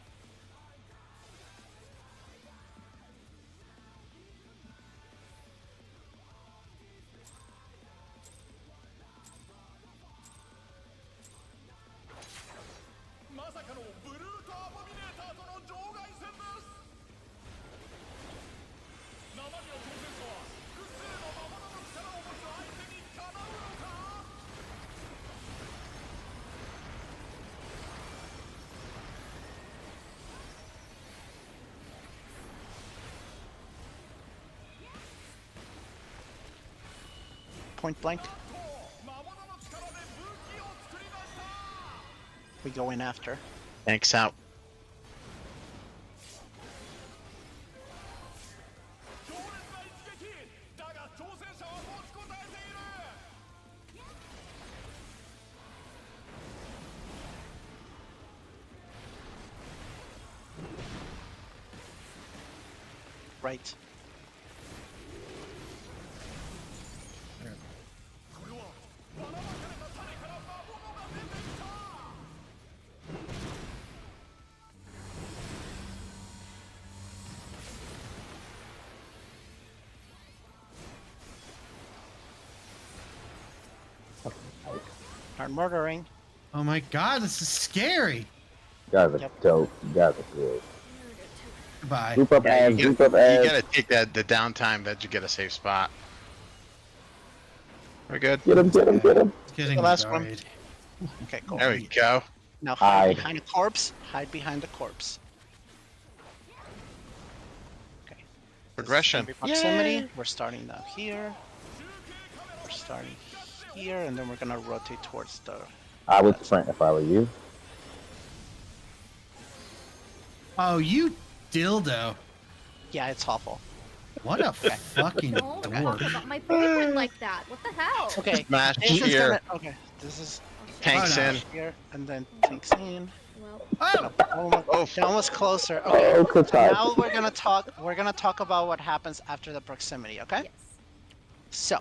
point blank. We go in after. Thanks out. Right. Start murdering. Oh my god, this is scary. You guys are Yep. dope. You guys are good. Goodbye. Group up Yeah, ads, you group up gotta ads. take the downtime that you get a safe spot. We're good. Get him, get him, get him. It's getting The last one. buried. Okay, go. There we go. Now hide Hide. behind the corpse. Hide behind the corpse. Okay. Progression. Proximity. Yay. We're starting down here. We're starting here, and then we're gonna rotate towards the. I would sprint if I were you. Oh, you dildo. Yeah, it's awful. What a fucking Don't talk dork. about my boyfriend like that. What the hell? Okay. Smash This is here. gonna. Okay. This is Oh, shit. Tanks Oh, no. in. here, and then tanks in. Well, Oh! Almost, almost closer. Okay. Oh, good So time. now we're gonna talk. We're gonna talk about what happens after the proximity. Okay. yes. So.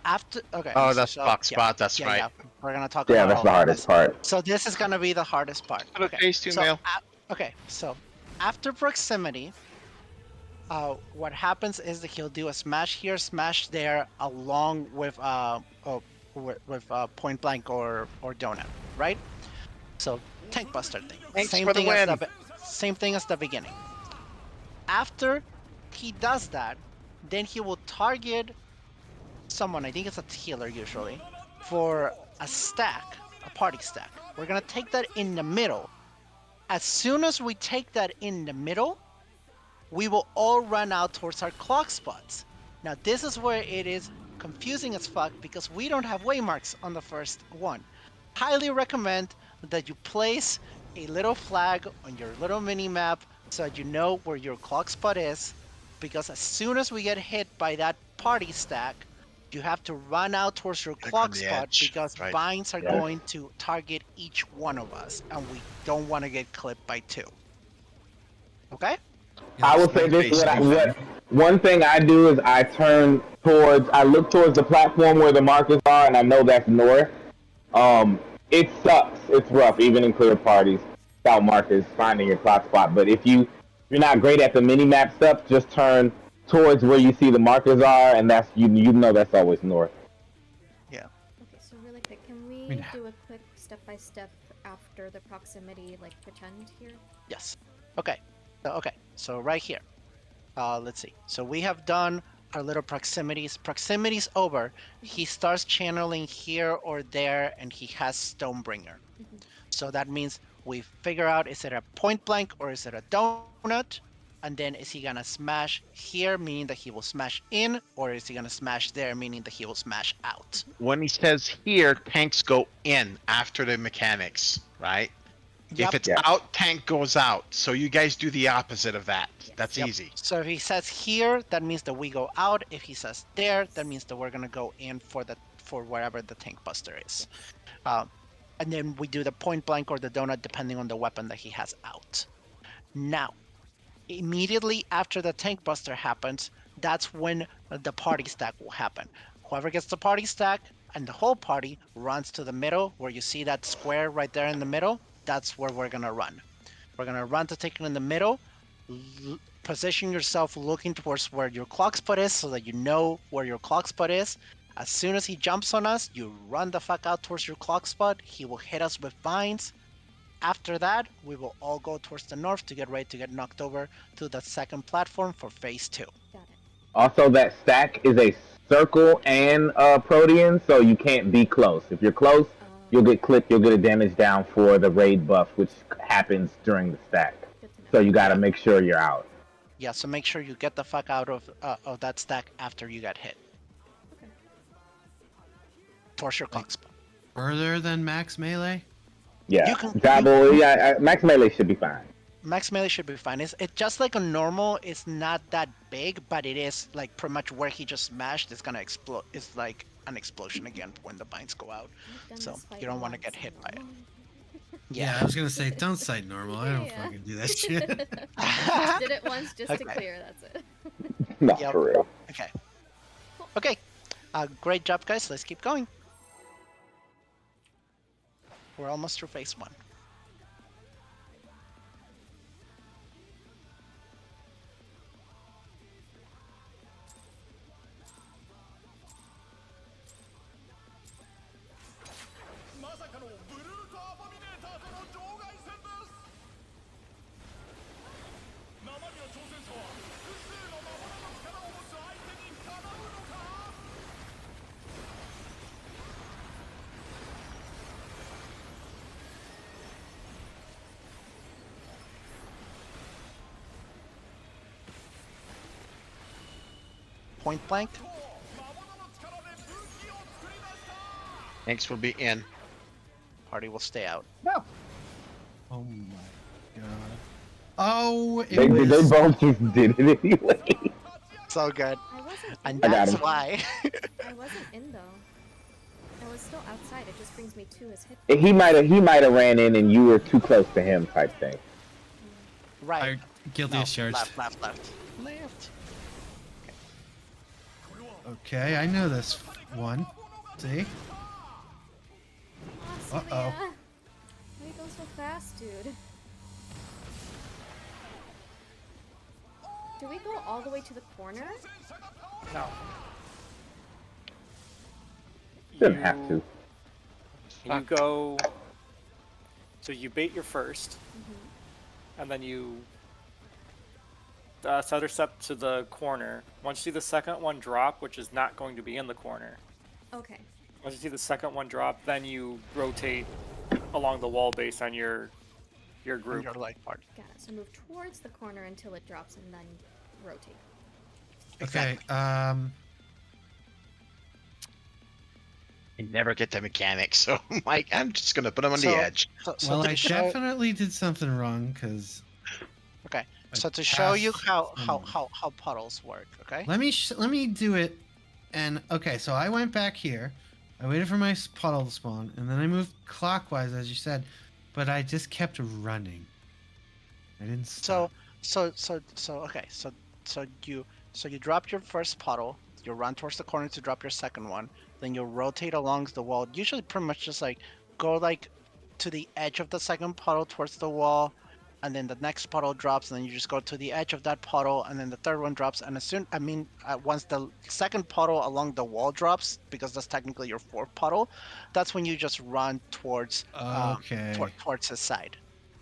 After. Okay. Oh, that's so, box yeah, spot. That's yeah, right. yeah. We're gonna talk Yeah, about that's all the that. hardest part. So this is gonna be the hardest part. Put a Okay. face to So, mail. okay. So after proximity, what happens is that he'll do a smash here, smash there, along with point blank or donut, right? So tank buster thing. Thanks Same for the thing as win. same thing as the beginning. After he does that, then he will target someone. I think it's a healer usually for a stack, a party stack. We're gonna take that in the middle. As soon as we take that in the middle, we will all run out towards our clock spots. Now this is where it is confusing as fuck because we don't have waymarks on the first one. Highly recommend that you place a little flag on your little mini map so that you know where your clock spot is, because as soon as we get hit by that party stack, you have to run out towards your Click clock on the spot edge, because right. binds are Yeah. going to target each one of us, and we don't want to get clipped by two. Okay? I will say this: Basically. what one thing I do is I look towards the platform where the markers are, and I know that's north. It sucks. It's rough, even in clear parties, without markers finding your clock spot. But if you're not great at the mini map stuff, just turn towards where you see the markers are, and that's you know that's always north. Yeah. Okay, so really quick, can we mean, do a quick step-by-step after the proximity, like pretend here? Yes. Okay. So right here. Let's see. So we have done our little proximities. Proximities over. He starts channeling here or there, and he has Stonebringer. Mhm. So that means we figure out, is it a point blank or is it a donut? And then is he gonna smash here, meaning that he will smash in, or is he gonna smash there, meaning that he will smash out? When he says here, tanks go in after the mechanics, right? Yep. If it's Yeah. out, tank goes out. So you guys do the opposite of that. That's Yep. easy. So if he says here, that means that we go out. If he says there, that means that we're gonna go in for wherever the tank buster is. And then we do the point blank or the donut depending on the weapon that he has out. Now, immediately after the tank buster happens, that's when the party stack will happen. Whoever gets the party stack and the whole party runs to the middle where you see that square right there in the middle. That's where we're gonna run. We're gonna run to take it in the middle. Position yourself looking towards where your clock spot is so that you know where your clock spot is. As soon as he jumps on us, you run the fuck out towards your clock spot. He will hit us with vines. After that, we will all go towards the north to get ready to get knocked over to the second platform for phase 2. Got it. Also, that stack is a circle and protean, so you can't be close. If you're close, you'll get clipped. You'll get a damage down for the raid buff, which happens during the stack. Good to know. So you gotta make sure you're out. Yeah, so make sure you get the fuck out of that stack after you get hit. towards your clock spot. Further than max melee? Yeah. You can- Double. Yeah. Max melee should be fine. Max melee should be fine. It's just like a normal. It's not that big, but it is like pretty much where he just smashed. It's gonna explode. It's like an explosion again when the binds go out. I've done So this fight you don't want to once get hit in by it. normal. Yeah, I was gonna say, don't cite normal. I don't Yeah. fucking do that shit. Did it once just to Okay. clear. That's it. Not Yep. for real. Okay. Okay. Great job, guys. Let's keep going. We're almost through phase 1. Point blank. Tanks will be in. Party will stay out. Oh my god. Oh, it They was. both just did it anyway. So good. I wasn't. And I got that's him. why. I wasn't in though. I was still outside. It just brings me to his hit. He might have ran in and you were too close to him type thing. Right. Guilty No, as charged. left. Left. Okay, I know this one. See? Oh, Uh-oh. Why you go so fast, dude? Do we go all the way to the corner? No. Shouldn't have to. You go. So you bait your first, and then you stutter step to the corner. Once you see the second one drop, which is not going to be in the corner. Okay. Once you see the second one drop, then you rotate along the wall based on your On group. your light part. Got it. So move towards the corner until it drops and then rotate. Okay, You never get the mechanics, so I'm like, I'm just gonna put him on So- the edge. So well, to I show, definitely did something wrong, because... okay. So to show you passed how puddles work, okay? Let me do it, and... Okay, so I went back here, I waited for my puddle to spawn, and then I moved clockwise, as you said, but I just kept running. I didn't So stop. okay. So you drop your first puddle, you run towards the corner to drop your second one, then you rotate along the wall. Usually pretty much just like go like to the edge of the second puddle towards the wall, and then the next puddle drops, and then you just go to the edge of that puddle, and then the third one drops, and once the second puddle along the wall drops, because that's technically your fourth puddle, that's when you just run towards Okay. towards his side.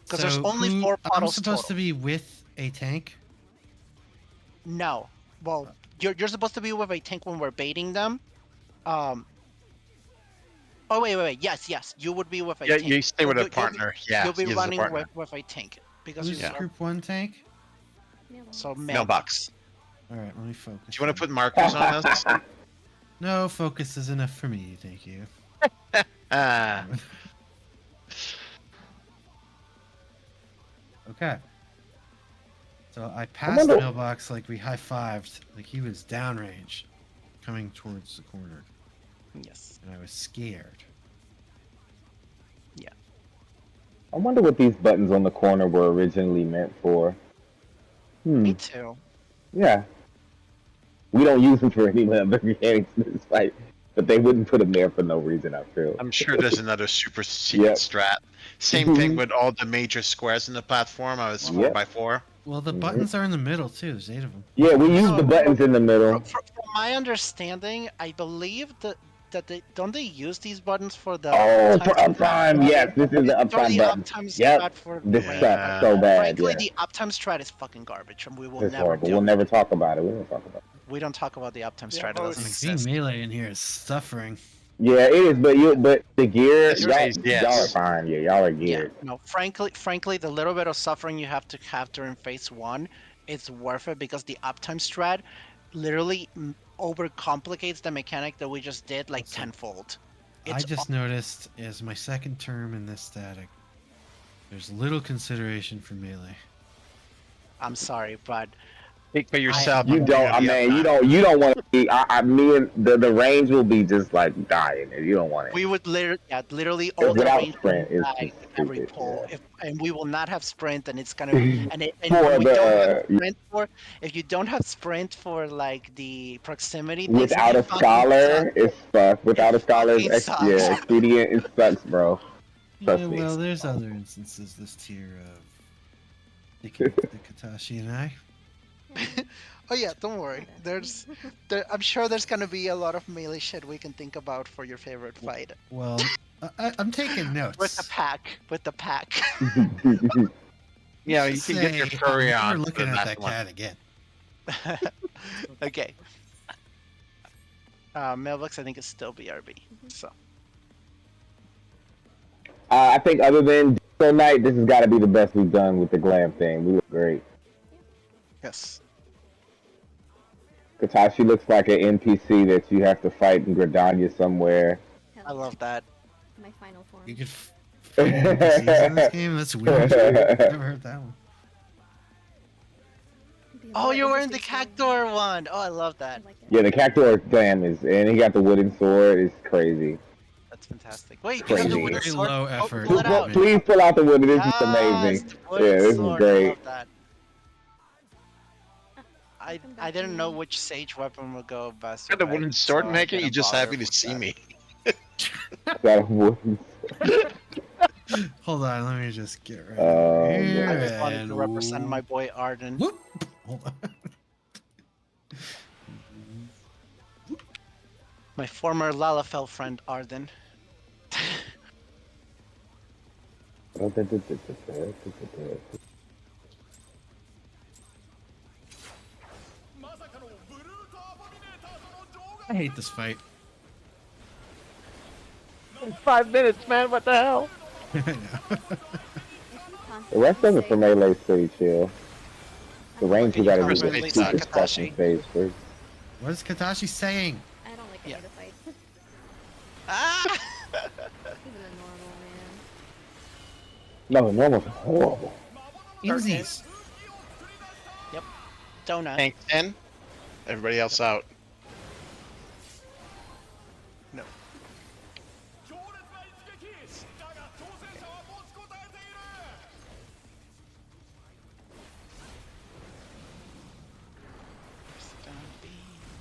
Because So there's only who- 4 I'm puddles supposed total. to be with a tank? No. Well, you're supposed to be with a tank when we're baiting them. Oh wait. Yes. You would be with a Yeah, tank. you stay with You'll a be- partner. Yeah, You'll be use a running partner. with a tank because Who's you group 1 tank? so Mailbox. Alright, let me focus. Do you want to put markers on this? No, focus is enough for me, thank you. Ah, Okay. So I passed the mailbox like we high-fived, like he was downrange, coming towards the corner, Yes. and I was scared. I wonder what these buttons on the corner were originally meant for. Me too. Yeah. We don't use them for any other mechanics in this fight, but they wouldn't put them there for no reason, I feel. I'm sure there's another super secret Yep. strat. Same thing with all the major squares in the platform. I was Yep. 4x4. Well, the buttons are in the middle too. There's 8 of them. Yeah, we use the buttons in the middle. From my understanding, I believe that don't they use these buttons for the Oh, for uptime, yes, this is the They're uptime the button. uptime Yep, strat for this the sucks so bad, Frankly, yeah. the uptime strat is fucking garbage, and we will It's never horrible. do We'll it. never talk about it. We don't talk about it. We don't talk about the uptime Yeah, strat. It most- doesn't Like, exist. being melee in here is suffering. Yeah, it is, but the gear, Yes, y'all, yes. y'all are fine. Yeah, y'all are Yeah, geared. no. Frankly, the little bit of suffering you have to have during phase 1, it's worth it because the uptime strat literally overcomplicates the mechanic that we just did like tenfold. I It's just noticed as my second term in this static, there's little consideration for melee. I'm sorry, but Speak for yourself. You I'm don't. gonna be Man, upfront. you don't want to be. Me and the range will be just like dying. You don't want it. we would literally all the Without range sprint, would it's die just with every stupid. pull. Yeah. And we will not have sprint, and it's gonna and For when we don't have the sprint for if you don't have sprint for like the proximity things, without it a fucking sucks. scholar, it's fucked. Without a scholar, Fucking sucks. yeah, expedient, it sucks, bro. Yeah, Trust me. well, there's other instances this tier of sticking with the Katashi and I. Oh yeah, don't worry. I'm sure there's gonna be a lot of melee shit we can think about for your favorite fight Well, I'm taking notes. with the pack. With the pack. Yeah, you Just can get your say, furry I'm on. never for looking the at next that one. cat again. Okay. Mailbox, I think is still BRB. So I think other than Disco Night, this has got to be the best we've done with the glam thing. We look great. yes. Katashi looks like an NPC that you have to fight in Gridania somewhere. Hell I yeah. love that. My final form. You could fight NPCs in this game? That's weird. Never heard that one. Be a Oh, more you're wearing the interesting cactuar one. Oh, I love I that. like it. Yeah, the Cactuar glam is, and he got the wooden sword. It's crazy. That's fantastic. Wait, you Crazy. have the wooden Very sword? low Oh, effort. pull it out. Please pull out the wooden. This is Yes, amazing. the Yeah, wooden this is sword. I great. love that. I didn't know which sage weapon would go best. Got the with wooden it, sword so I maker. didn't You just bother happy to with see that. me. Got a wooden. Hold on, let me just get right Oh, over here. I just wanted and to represent my boy Arden. Whoop. Hold on. My former Lalafell friend Arden. I hate this fight. 5 minutes, man. What the hell? I know. The rest of it for melee is pretty chill. The range we gotta do First is mate super sucks. fucking phase first. What is Katashi saying? I don't like Yeah. any of the fight. Ah! Even a normal man. No, normal's horrible. Inzies. Donut. Tank 10. Everybody else out. No.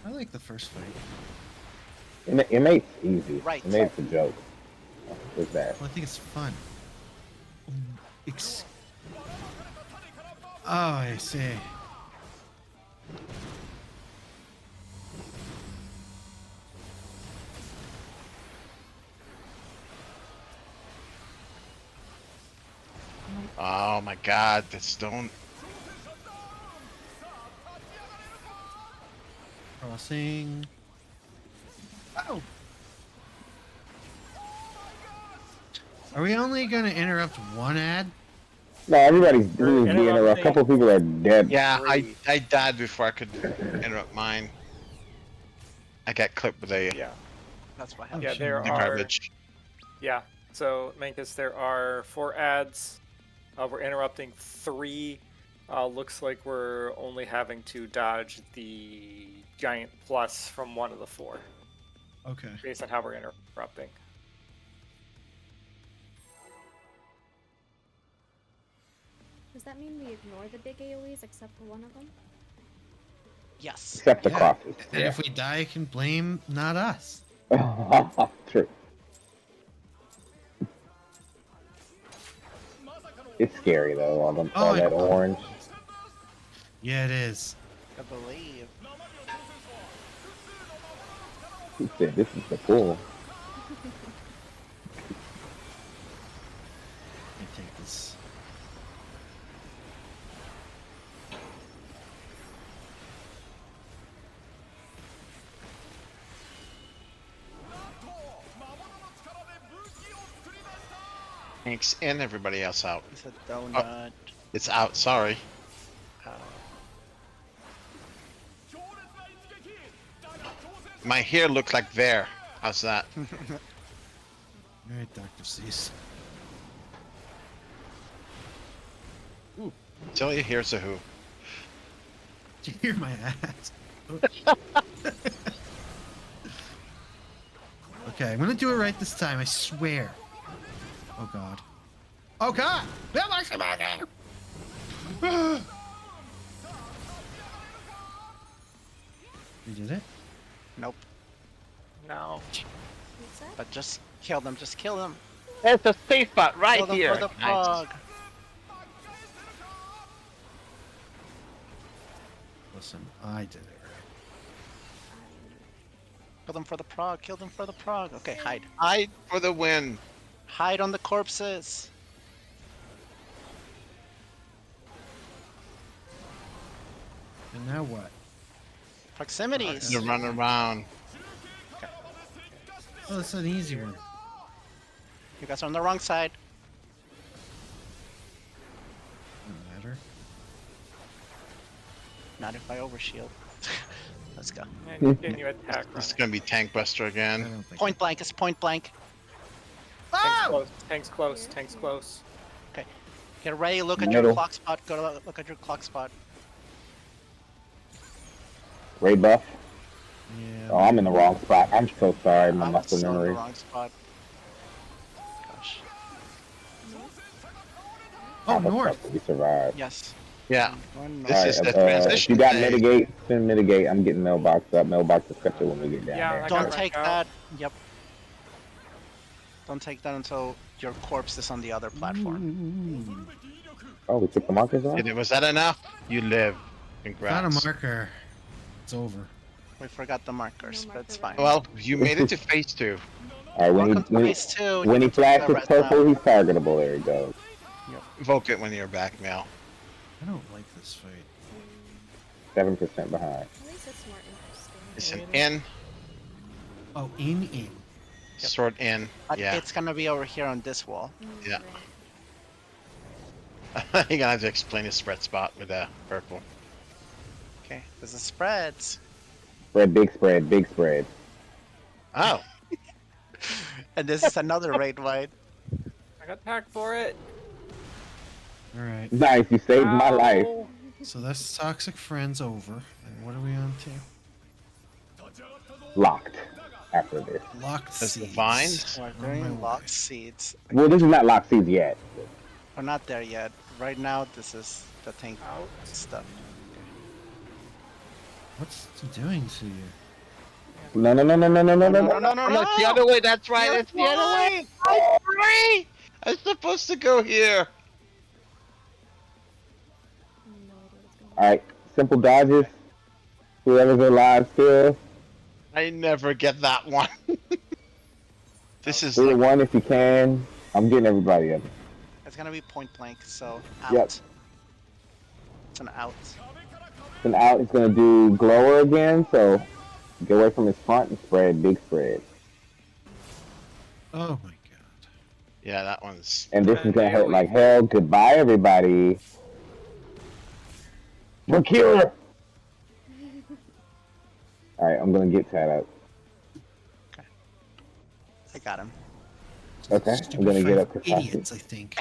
I like the first fight. Inmate's easy. Right. Inmate's a joke. What's that? Well, I think it's fun. Oh, I see. Oh my god, this don't. Crossing. Oh. Are we only gonna interrupt one ad? No, everybody's We're being a interrupting. couple people are dead. Yeah, Three. I died before I could interrupt mine. I got clipped with a Yeah. That's what Oh, happened. Yeah, shit. there the are. garbage. Yeah. So, Mankus, there are 4 ads. We're interrupting 3. Looks like we're only having to dodge the giant plus from one of the 4, Okay. based on how we're interrupting. Does that mean we ignore the big AoEs except for one of them? Yes. Except the Yeah. crosses. And if we die, you can blame not us. True. It's scary though, all I- that orange. Yeah, it is. I believe. He said this is the pool. I take this. Tanks in, everybody else out. It's a donut. It's out, sorry. My hair looks like there. How's that? Alright, Dr. Cease. Tell you here's a who. Did you hear my ass? Okay, I'm gonna do it right this time, I swear. Oh god. Oh god! You did it? Nope. No. What's that? But just kill them. Just kill them. There's a safe spot right Kill them here. for the frog. Listen, I did it Kill them for the prog. Kill them for the prog. Okay, hide. Hide for the win. Hide on the corpses. right. And now what? Proximities. To run around. Oh, that's an easy one. You guys are on the wrong side. Doesn't matter. Not if I overshield. Let's go. And you attack. This is Running. gonna be Tank Buster I again. don't think. Point blank. It's point blank. Tank's close. Tank's close. Tank's close. Get ready. Look at your Middle. clock spot. Go to look at your clock spot. Raid buff. Yeah. Oh, I'm in the wrong spot. I'm so sorry, my I'm muscle still in the memory. wrong spot. Gosh. Oh, How the north. fuck did we survive? Yes. Yeah. One This north. is the If you transition got phase. mitigate, send mitigate. I'm getting mailbox up. Mailbox is cut when we get down Yeah, there. I got Don't right take out. that. Yep. Don't take that until your corpse is on the other platform. Oh, we took the markers off? Was that enough? You live. Got Congrats. a marker. It's over. We forgot the markers, No but it's marker fine. Well, you made it to phase 2. Alright, Welcome to phase 2. when he You can take flashes that purple, now. he's targetable. There he goes. Evoke it when you're back, Mel. I don't like this fight. 7% behind. At least it's more interesting. It's an in, Oh, in. sword in. But Yeah. it's gonna be over here on this wall. Yeah. Right. You're gonna have to explain the spread spot with the purple. Okay, this is spreads. Spread, big spread, big spread. Oh, And this is another raid wide. I got attacked for it. Alright. Nice, you saved my life. Ow. So that's Toxic Friends over. And what are we on to? Locked after this. Locked that's the Seeds. vines. We're On my doing way. locked seeds. Well, this is not locked seeds yet. We're not there yet. Right now, this is the tank Out. stuff. What's he doing to you? No, no, no, no, no, no, no, no, no. No, it's the other way. That's right. It's the other way. I'm free. I'm supposed to go here. No idea what's going on. Alright, simple dodges. Whoever's alive still. I never get that one. This is Do like, one if you can. I'm getting everybody up. It's gonna be point blank, so out. Yep. It's an out. Then out, it's gonna do glower again, so get away from his front and spread, big spread. Oh my god. yeah, that one's. And this is gonna hurt like hell. Goodbye, everybody. Procure! Alright, I'm gonna get Tad out. I got him. Okay, I'm Stupid gonna get fight up to of Sasuke. idiots, I think.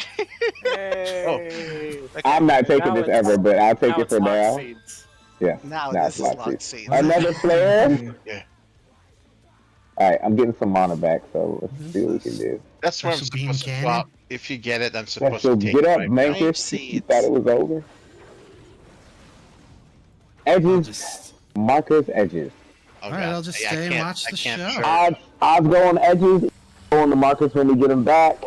Hey. I'm not taking now this it's- ever, but I'll take Now it it's for locked now. seeds. Yeah. Now Now this it's is locked locked seeds. seeds. Another flare? Yeah. Alright, I'm getting some mana back, so let's see what we can do. That's what I'm Special beam supposed to. cannon? Well, if you get it, I'm Yeah, supposed so to take get it up, right make now. Range this. You seeds. thought it was over? I'll Edges, just. markers, edges. Oh, Alright, God. I'll just I stay and can't- watch I the can't show. chart. Odds go on edges, go on the markers when we get them back.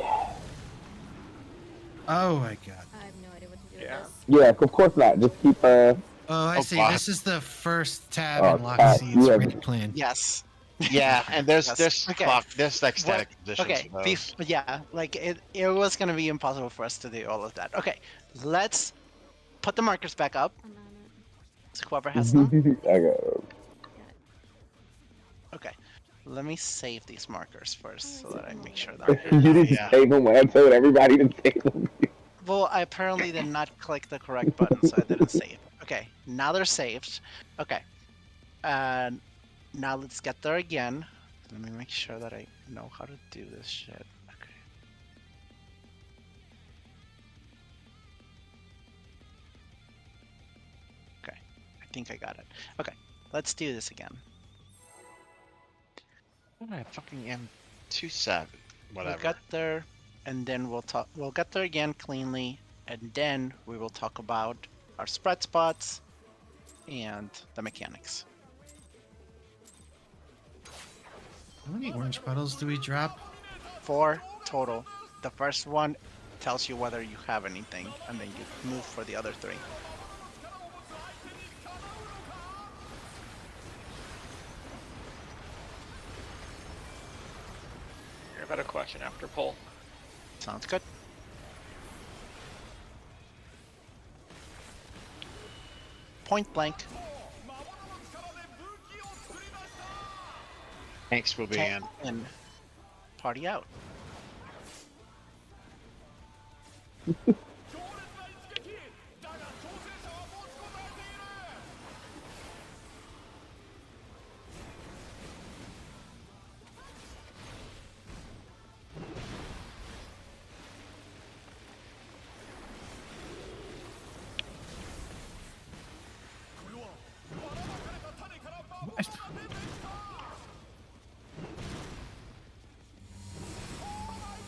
Oh my god. I have no idea what to do Yeah. with this. Yeah, of course not. Just keep Oh, I Oh, see. God. This is the first tab Oh, in Locked Seeds you have- ready plan. Yes. Yeah, and there's Yes. Okay. clock, there's like static What- positions. Okay, for those. yeah, like it was gonna be impossible for us to do all of that. Okay, let's put the markers back up. I'm on it. So whoever has them. I go. Okay, let me save these markers first so that I make sure that. You didn't Yeah. save them when I told everybody to save them. Well, I apparently did not click the correct button, so I didn't save. Okay, now they're saved. Okay, and now let's get there again. Let me make sure that I know how to do this shit. think I got it. Okay, let's do this again. I fucking am 2-7. Whatever. We'll get there, and then we'll talk. We'll get there again cleanly, and then we will talk about our spread spots and the mechanics. How many orange puddles do we drop? 4 total. The first one tells you whether you have anything, and then you move for the other 3. I've got a question after pull. Sounds good. Point blank. Tanks will be in. And party out.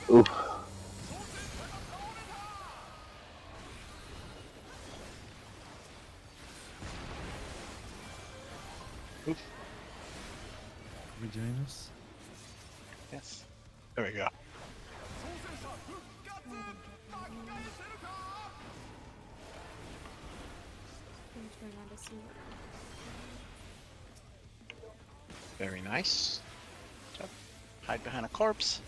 Oof. Are we doing this? Yes. There we go. Turn around to see what- Very nice. Hide behind a corpse.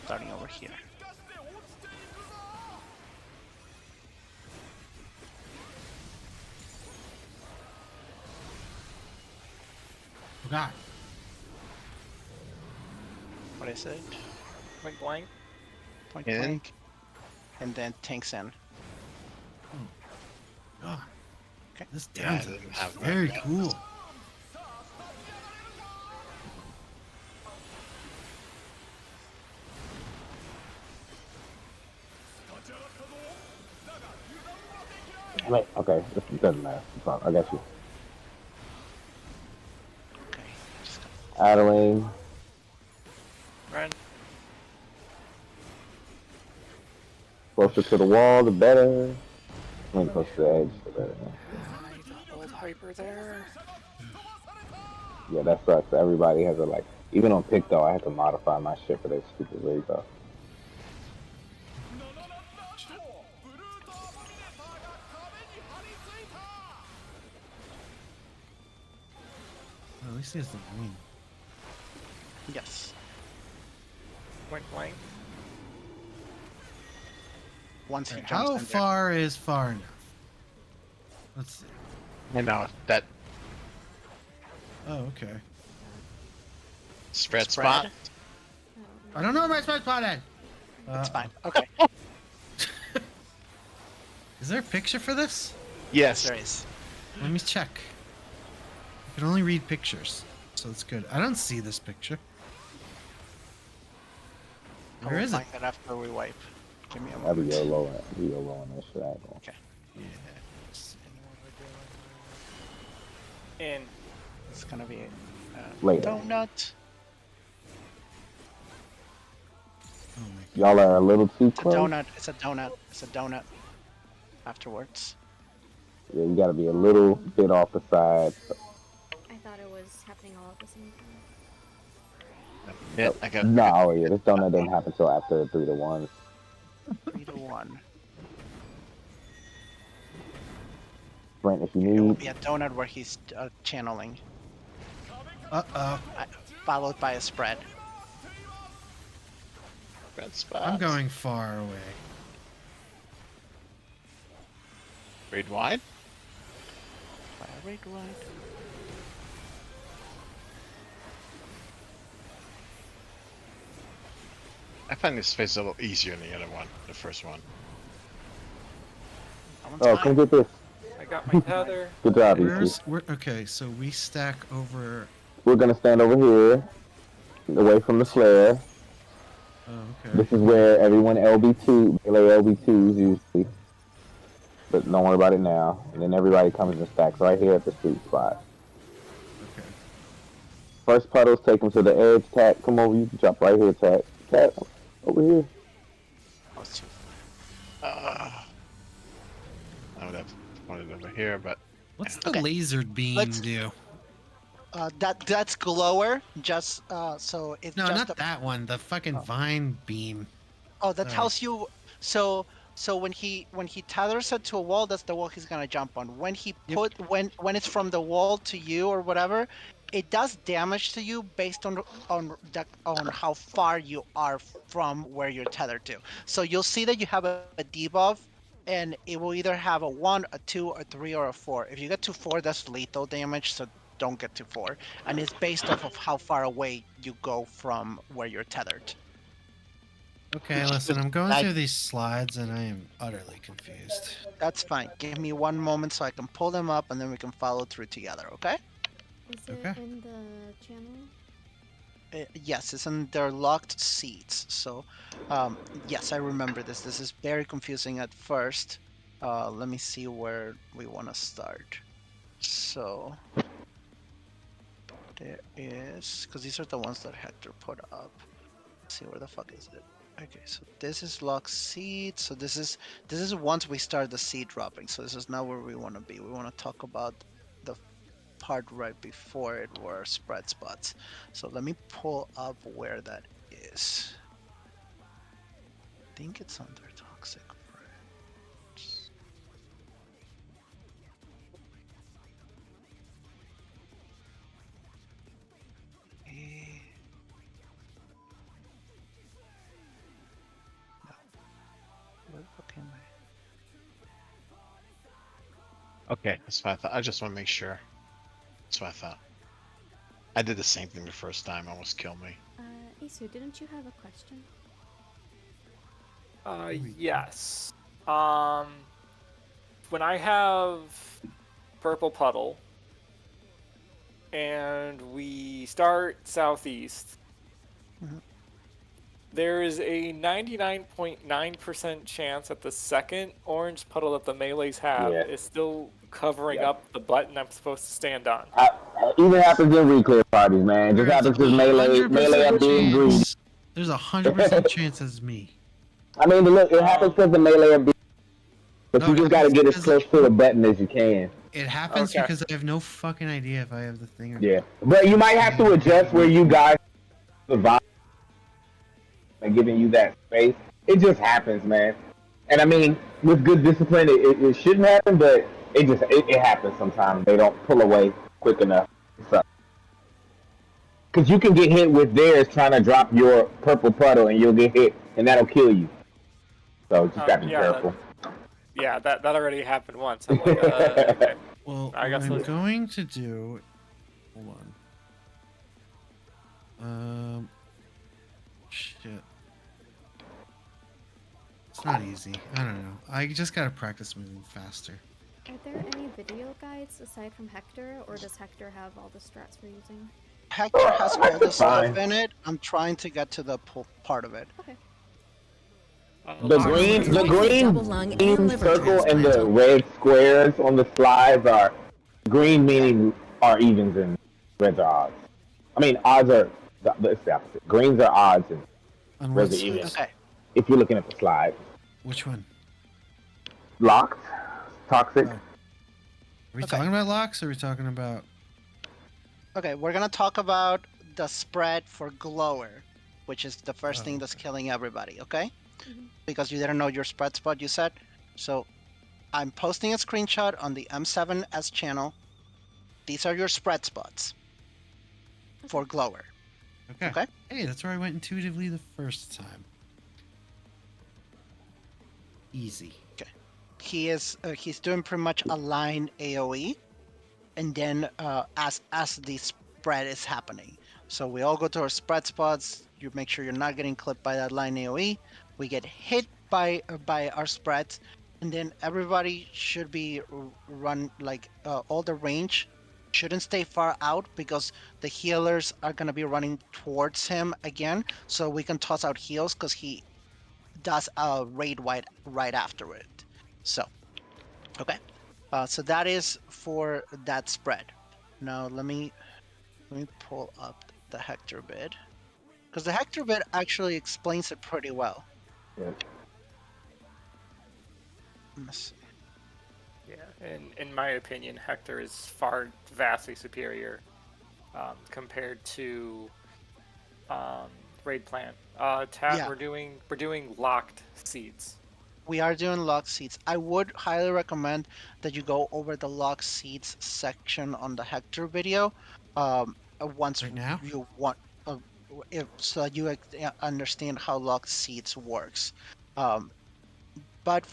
Starting over here. Oh god. What is it? Point blank. Point In. blank. And then tanks in. God. Okay. This Yeah, I down didn't have that very yet. cool. Wait, okay, it doesn't matter. It's fine. I got you. Okay. Just go. Idling. Run. Closer to the wall, the better. I mean, closer to the edge, the better. Old hyper there. Yeah, that sucks. Everybody has a, like, even on pick though, I had to modify my shit for that stupid rig though. Well, at least he has the wing. Yes. Point blank. Once he Alright, jumps how in there. far is far enough? Let's see. I know that Oh, okay. spread Spread. spot. I don't know where my spread spot at. It's fine. Okay. Is there a picture for this? Yes. There is. Let me check. I can only read pictures, so it's good. I don't see this picture. I Where will is it? find it after we wipe. Give me a I'll be moment. low on that shit. I ain't gonna- Yes. In. It's gonna be Later. donut. Oh my Y'all are a little too It's a close. donut. It's a donut. It's a donut. Afterwards. Yeah, you gotta be a little bit off the side. I thought it was happening all at the same time. Yeah, I got. No, oh yeah, this donut doesn't happen until after 3 to 1. 3 to 1. Brent, if you It will need, be a donut where he's channeling, Uh-oh. followed by a spread. Spread spot. I'm going far away. Read wide. By a red light. I find this phase a little easier than the other one, the first one. That one's oh, fine. come get this. I got my tether. Good job, Where's EC. where? Okay, so we stack over. We're gonna stand over here, away from the flare. Oh, okay. This is where everyone LB2, melee LB2s usually. But don't worry about it now. And then everybody comes and stacks right here at the sweet spot. Okay. First puddles take them to the edge. Tat, come over. You can jump right here, Tat. Tat, over here. Oh, it's too- I would have wanted it over here, but What's the Okay. laser beam Let's- do? that's glower. Just so it's No, just not that one. The fucking Oh. vine beam. Oh, that Sorry. tells you. So when he tethers it to a wall, that's the wall he's gonna jump on. When he Yep. when it's from the wall to you or whatever, it does damage to you based on how far you are from where you're tethered to. So you'll see that you have a debuff, and it will either have a 1, a 2, a 3, or a 4. If you get to 4, that's lethal damage. So don't get to 4, and it's based off of how far away you go from where you're tethered. Okay, listen, I'm going I- through these slides and I am utterly confused. That's fine. Give me one moment so I can pull them up and then we can follow through together, okay? Is it Okay. in the channel? Yes, it's in their locked seats. So, yes, I remember this. This is very confusing at first. Let me see where we want to start. So, there is, because these are the ones that Hector put up. Let's see, where the fuck is it? Okay, so this is lock seed. So this is once we start the seed dropping. So this is not where we want to be. We want to talk about the part right before it were spread spots. So let me pull up where that is. I think it's under toxic friends. Eh. No. Where the fuck am I? okay, that's what I thought. I just want to make sure. That's what I thought. I did the same thing the first time. Almost killed me. Isu, didn't you have a question? Yes. When I have purple puddle and we start southeast, Mhm. there is a 99.9% chance that the second orange puddle that the melees have Yeah. is still covering Yeah. up the button I'm supposed to stand on. Even happens in reclear parties, man. It just There's happens because melee 100% are being greedy. chance. There's 100% chance it's me. I mean, look, it happens because the melee are being. But No, you it just gotta happens get as because- close to the button as you can. It happens Okay. because I have no fucking idea if I have the thing or Yeah, but you might have to adjust where you guys survive and giving you that space. It just happens, man. And I mean, with good discipline, it shouldn't happen, but it happens sometimes. They don't pull away quick enough. So, because you can get hit with theirs trying to drop your purple puddle, and you'll get hit, and that'll kill you. So just gotta be yeah, careful. Yeah, that already happened once. I'm like, okay. Well, I what guess I'm let's- going to do. Hold on. Shit. It's not easy. I don't know. I just gotta practice moving faster. Are there any video guides aside from Hector, or does Hector have all the strats we're using? Hector has all the stuff Fine. in it. I'm trying to get to the part of it. Okay. The green circle and the red squares on the slides are green, meaning are evens and reds are odds. I mean, odds are it's the opposite. Greens are odds and On reds what are evens. side? Okay. If you're looking at the slide, Which one? locked, toxic. Oh. Are we talking about locks or are we talking about. Okay, we're gonna talk about the spread for glower, which is the first thing that's killing everybody, okay? Mhm. Because you didn't know your spread spot, you said. So I'm posting a screenshot on the M7S channel. These are your spread spots for glower. Okay. Okay. Hey, that's where I went intuitively the first time. Easy. He's doing pretty much a line AOE, and then as the spread is happening. So we all go to our spread spots. You make sure you're not getting clipped by that line AOE. We get hit by our spreads, and then everybody should be run like all the range shouldn't stay far out because the healers are going to be running towards him again. So we can toss out heals because he does a raid right after it. So, okay. So that is for that spread. Now let me pull up the Hector bid because the Hector bid actually explains it pretty well. Yeah. Let's see. Yeah, in my opinion, Hector is far vastly superior compared to raid plan. Tat, Yeah. we're doing locked seats. We are doing lock seats. I would highly recommend that you go over the lock seats section on the Hector video. Once Right now? you want, if so that you understand how lock seats works. Um, but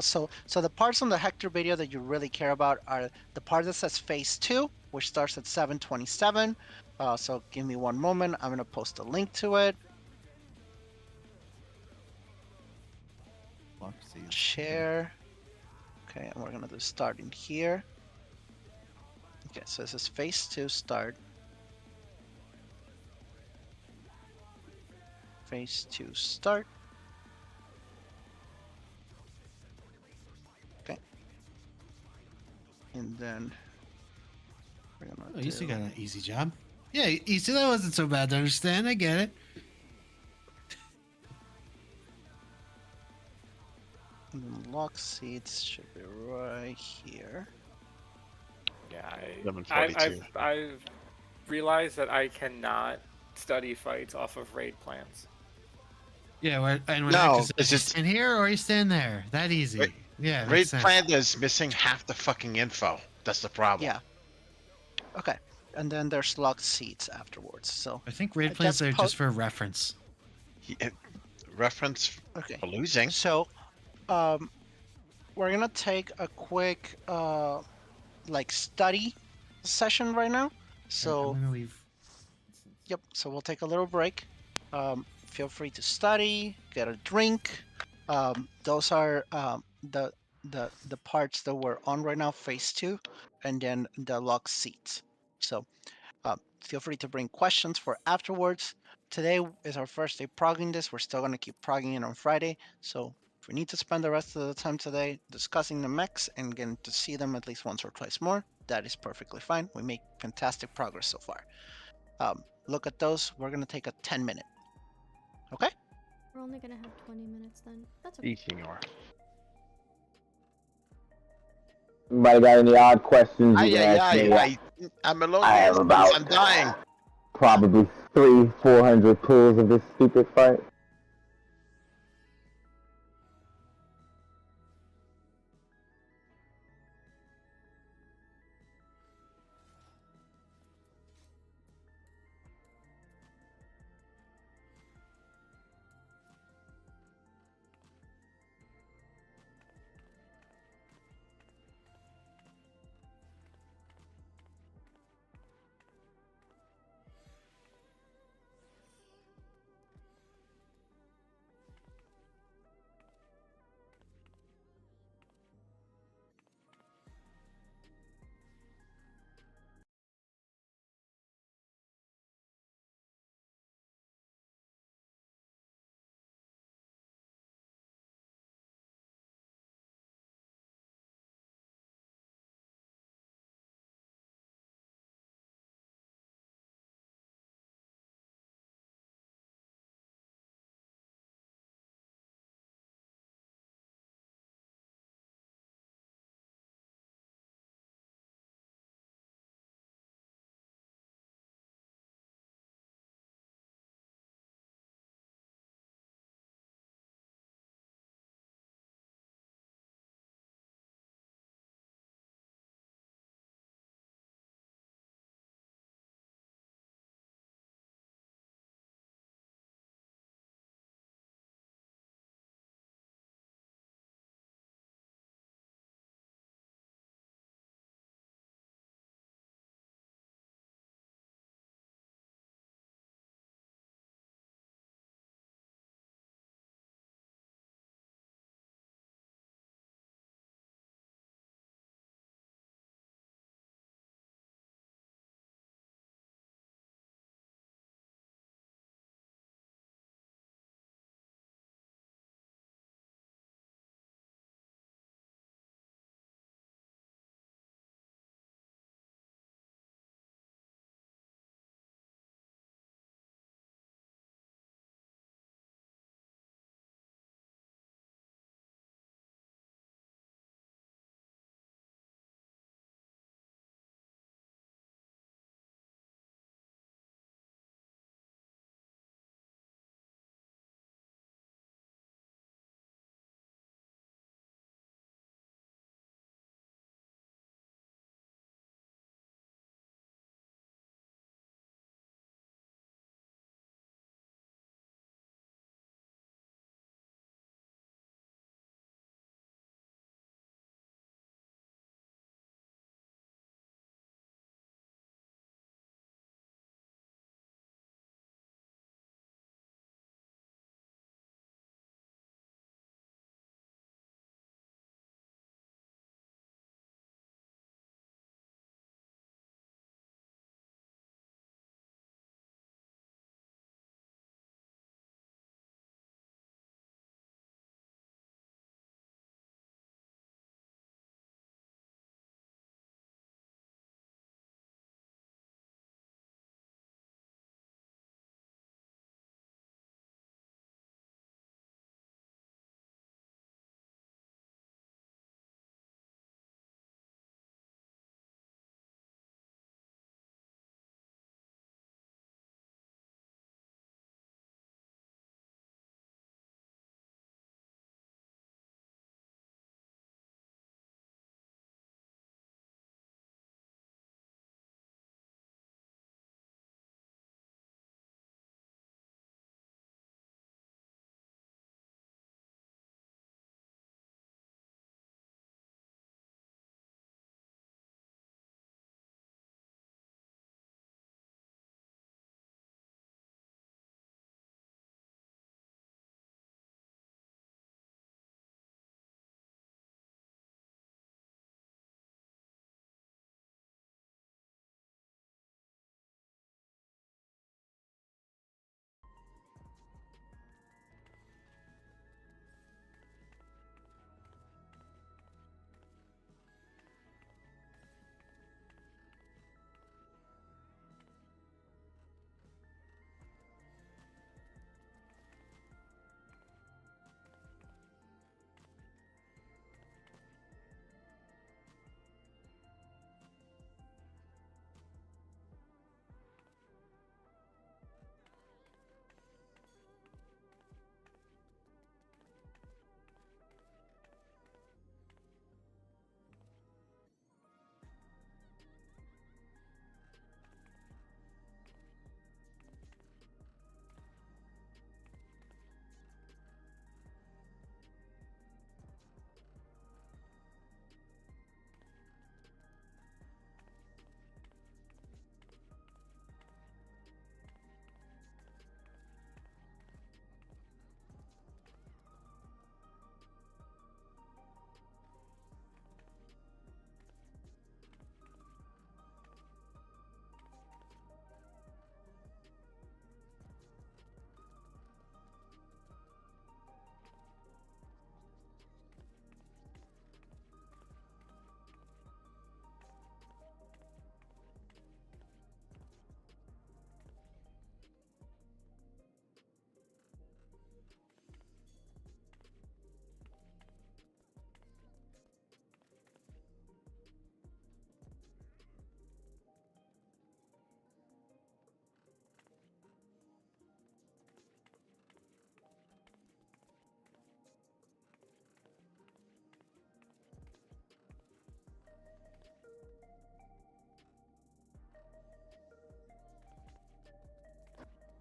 so the parts on the Hector video that you really care about are the part that says Phase 2, which starts at 7:27. So give me one moment. I'm gonna post a link to it. Lock seats. Share. Okay, and we're gonna do starting here. Okay, so this is Phase 2 start. Phase 2 start. Okay. And then we're gonna Oh, you still do got an easy job. Yeah, easy. That wasn't so bad to understand. I get it. and then lock seats should be right here. Yeah, 11:42. I've realized that I cannot study fights off of raid plans. Yeah, and when No, Hector says, because you it's stand here or you stand there. That easy. Right. Yeah, makes raid sense. plan is missing half the fucking info. That's the problem. Yeah. Okay. And then there's locked seats afterwards. So I think raid I plans just are just for reference. Reference okay. for losing. So we're gonna take a quick like study session right now. So I'm gonna leave. yep. So we'll take a little break. Feel free to study, get a drink. Those are the parts that we're on right now, Phase 2, and then the lock seats. So feel free to bring questions for afterwards. Today is our first day progging this. We're still gonna keep progging it on Friday. So if we need to spend the rest of the time today discussing the mechs and getting to see them at least once or twice more, that is perfectly fine. We make fantastic progress so far. Look at those. We're gonna take a 10-minute. Okay. We're only gonna have 20 minutes then. That's okay. Si, senor. Anybody got any odd questions? You Ay, can ay, ask me. ay. I'm I melodious. have about I'm dying. probably 300-400 pulls of this stupid fight.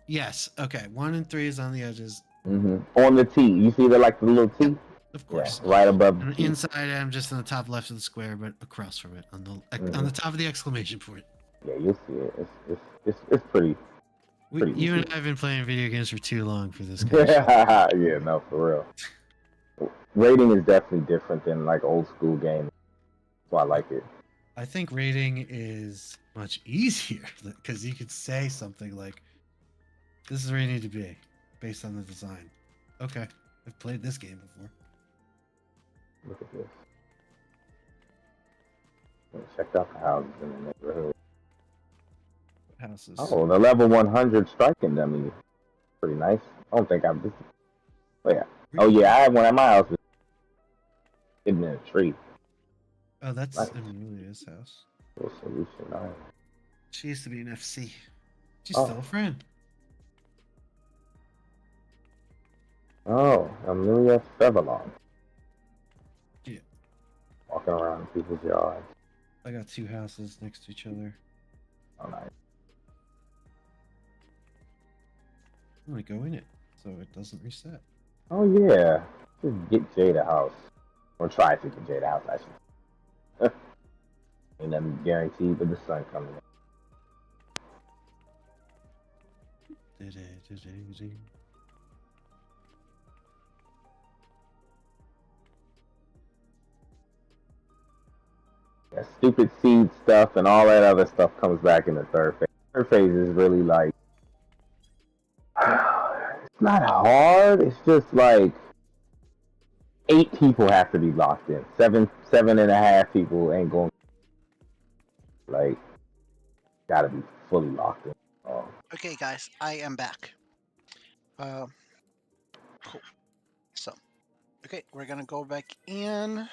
Yes. Okay. 1 and 3 is on the edges, On the T. You see the like the little T? of Yeah, course. right above the And T. inside, I'm just in the top left of the square, but across from it, on the top of the exclamation point. Yeah, you'll see it. It's pretty You easy. and I have been playing video games for too long for this kind of shit. Yeah, no, for real. Rating is definitely different than like old school games. So I like it. I think rating is much easier because you could say something like, "This is where you need to be," based on the design. Okay, I've played this game before. Look at this. Check out the houses in the neighborhood. Houses. Oh, the level 100 striking dummy. Pretty nice. I don't think I've just. Oh yeah. Oh yeah, I have one at my house. Hidden in a tree. Oh, that's Nice. Amelia's house. Little solution. All right. She used to be an FC. She's Oh. still a friend. Oh, Amelia Featherlawn. Yeah. Walking around people's yards. I got 2 houses next to each other. Oh nice. I'm gonna go in it so it doesn't reset. Oh yeah. Just get Jade a house. Or try to get Jade a house actually. Ain't nothing guaranteed but the sun coming in. That stupid seed stuff and all that other stuff comes back in the third phase. Third phase is really like it's not hard. It's just like 8 people have to be locked in. Seven and a half people ain't going. Like, gotta be fully locked in. Okay, guys, I am back. Cool. So, okay, we're gonna go back in.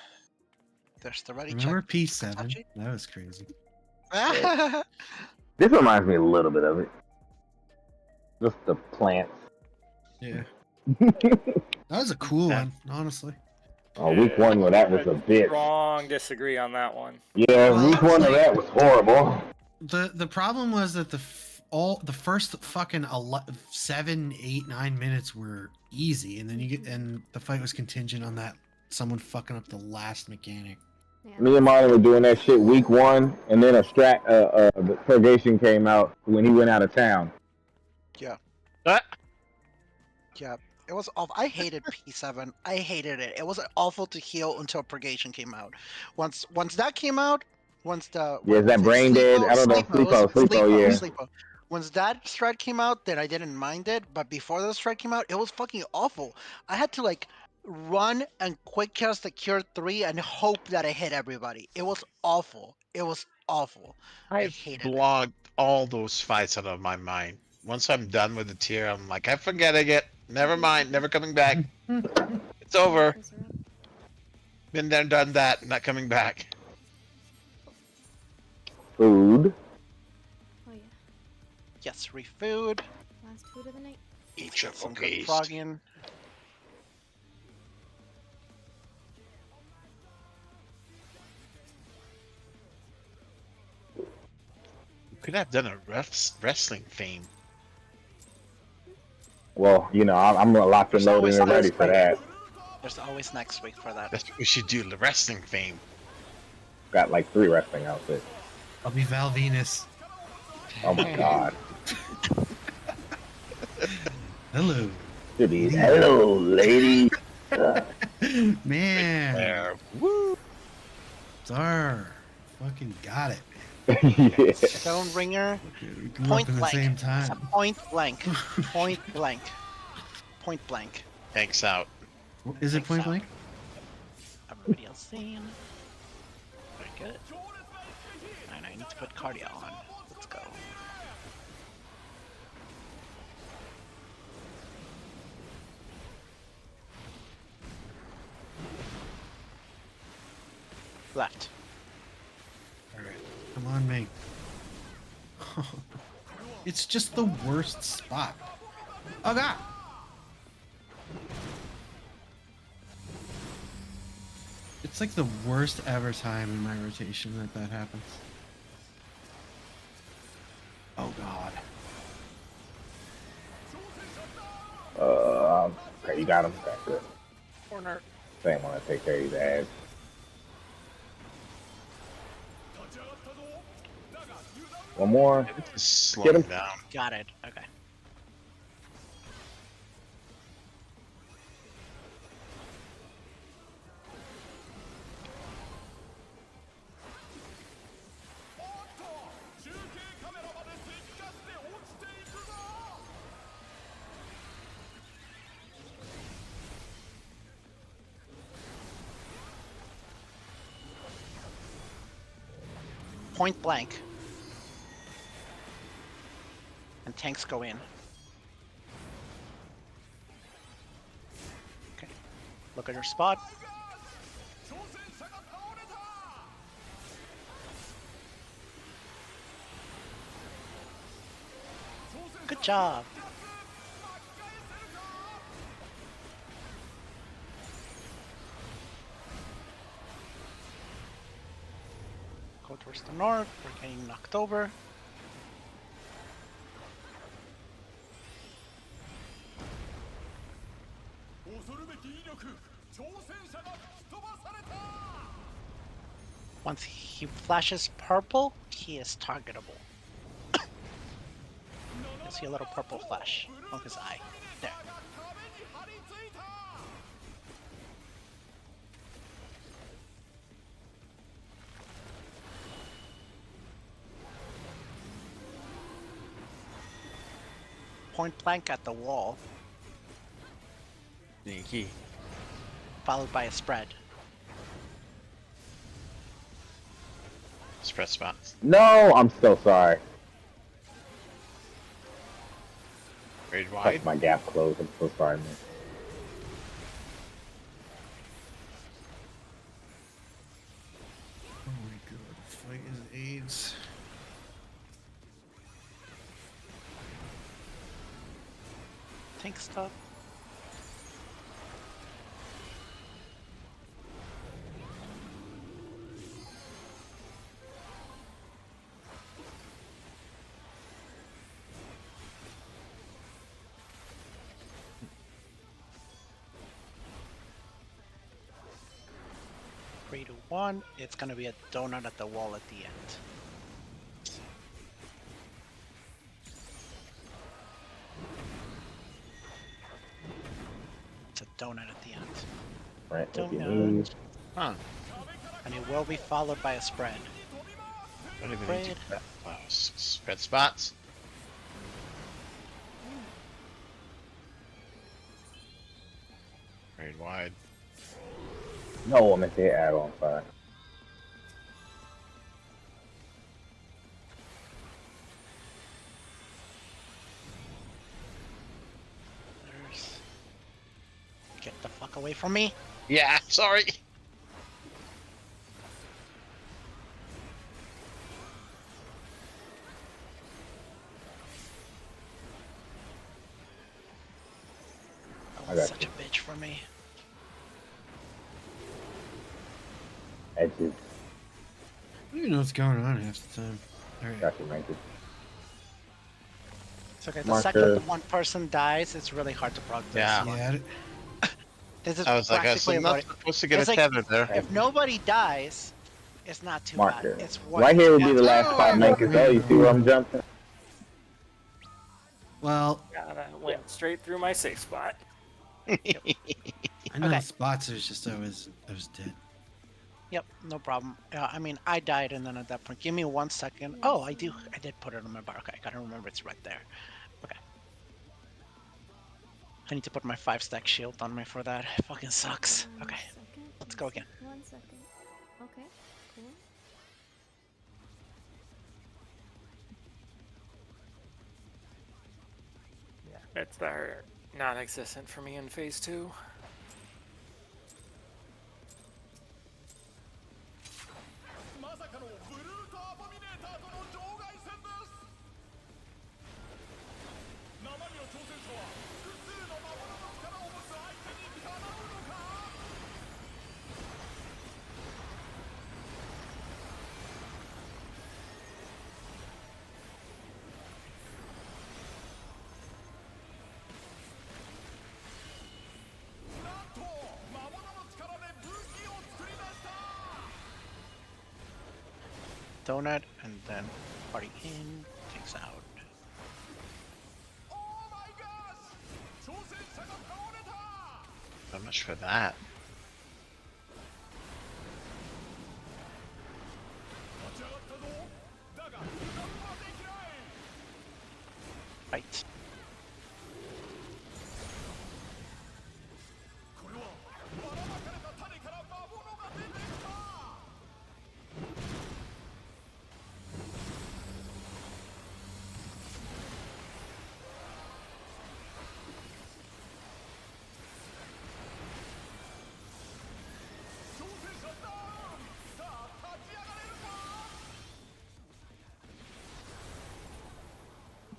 There's the ready Remember check. P7? Touch That was crazy. it. This reminds me a little bit of it. Just the plants. Yeah. Oh, That was a cool one, honestly. week 1 where that was a bitch. Strong disagree on that one. Yeah, Well, week 1 of like- that was horrible. The problem was that the first fucking 7, 8, 9 minutes were easy, and then the fight was contingent on that someone fucking up the last mechanic. Yeah, Me and Marlon were doing that shit week 1, and then the purgation came out when he went out of town. Yeah, it was awful. I hated P7. I hated it. It was awful to heal until Purgation came out. Once that came out, once the Yeah, is that brain dead? I don't know. Sleepo, yeah. Sleepo. Once that thread came out, then I didn't mind it. But before this thread came out, it was fucking awful. I had to like run and quick cast the Cure 3 and hope that I hit everybody. It was awful. It was awful. I hated it. Blocked all those fights out of my mind. Once I'm done with the tier, I'm like, I'm forgetting it. Never mind. Never coming back. It's over. those are up. Been there, done that. Not coming back. Food. Oh yeah, Yes, refood. last food of the night. Each of Some them good frogging. Could have done a wrestling theme. Well, you know, I'm locked and There's loaded always and ready next for week. that. There's always next week for that. That's what we should do. The wrestling theme. Got like 3 wrestling outfits. I'll be Val Venus. Oh my god. Hello. Should be, hello, lady. Man. There. Sir. Fucking got it. Yeah. Stone Ringer. We grew Point up in the blank. same It's time. a point blank. Point blank. Point blank. Thanks out. Is it point blank? Everybody else seen. Very good. And I need to put cardio on. Let's go. Left. Alright. Come on, mate. It's just the worst spot. Oh god! It's like the worst ever time in my rotation that happens. Oh god. you got him? Okay, good. Corner. Same want to take care of his ass. One more. Just slow Get him him. down. Got it. Okay. Point blank. And tanks go in. Okay. Look at your spot. Good job. Go towards the north. We're getting knocked over. Once he flashes purple, he is targetable. You see a little purple flash on his eye. There. Point blank at the wall, Sneaky. followed by a spread. Spread spots. No, I'm so sorry. Raid Touch wide. my gap closed. I'm so sorry, man. Oh my god, fight is AIDS. Tank stuff. Three to one. It's gonna be a donut at the wall at the end. It's a donut at the end. Right, if you Donut. need. Huh. And it will be followed by a spread. Don't even need Raid. to that. Wow, spread spots. Raid wide. No, I meant to add on fire. There's... Get the fuck away from me. Yeah, sorry. That I was got such a bitch for me. Edges. I don't even know what's going on half the time. Alright. Got you, Mantis. It's okay. The Marker. second the one person dies, it's really hard to proc this. Yeah. Yeah, This is I was like, I practically was about not it. supposed to get It's a like- tether there. If nobody dies, it's not too Marker. bad. It's one. Right here would be Yeah. the last spot, Mantis. Oh, you see where I'm jumping? well, God, I went straight through my safe spot. I know Okay. spots is just I was dead. Yep, no problem. I mean, I died, and then at that point, give me 1 second. Oh, I did put it on my bar. Okay, I gotta remember it's right there. Okay. I need to put my 5-stack shield on me for that. It fucking sucks. Okay. Let's go again. 1 second. Okay, cool. It's there non-existent for me in phase 2. donut, and then party in, takes out. So much for that. Right.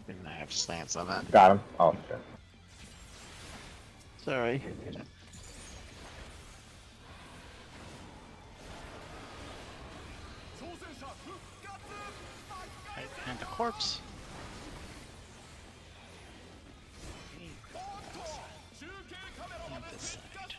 Didn't have slants on that. Got him. Oh, shit. Sorry. Right, and the corpse. And this side.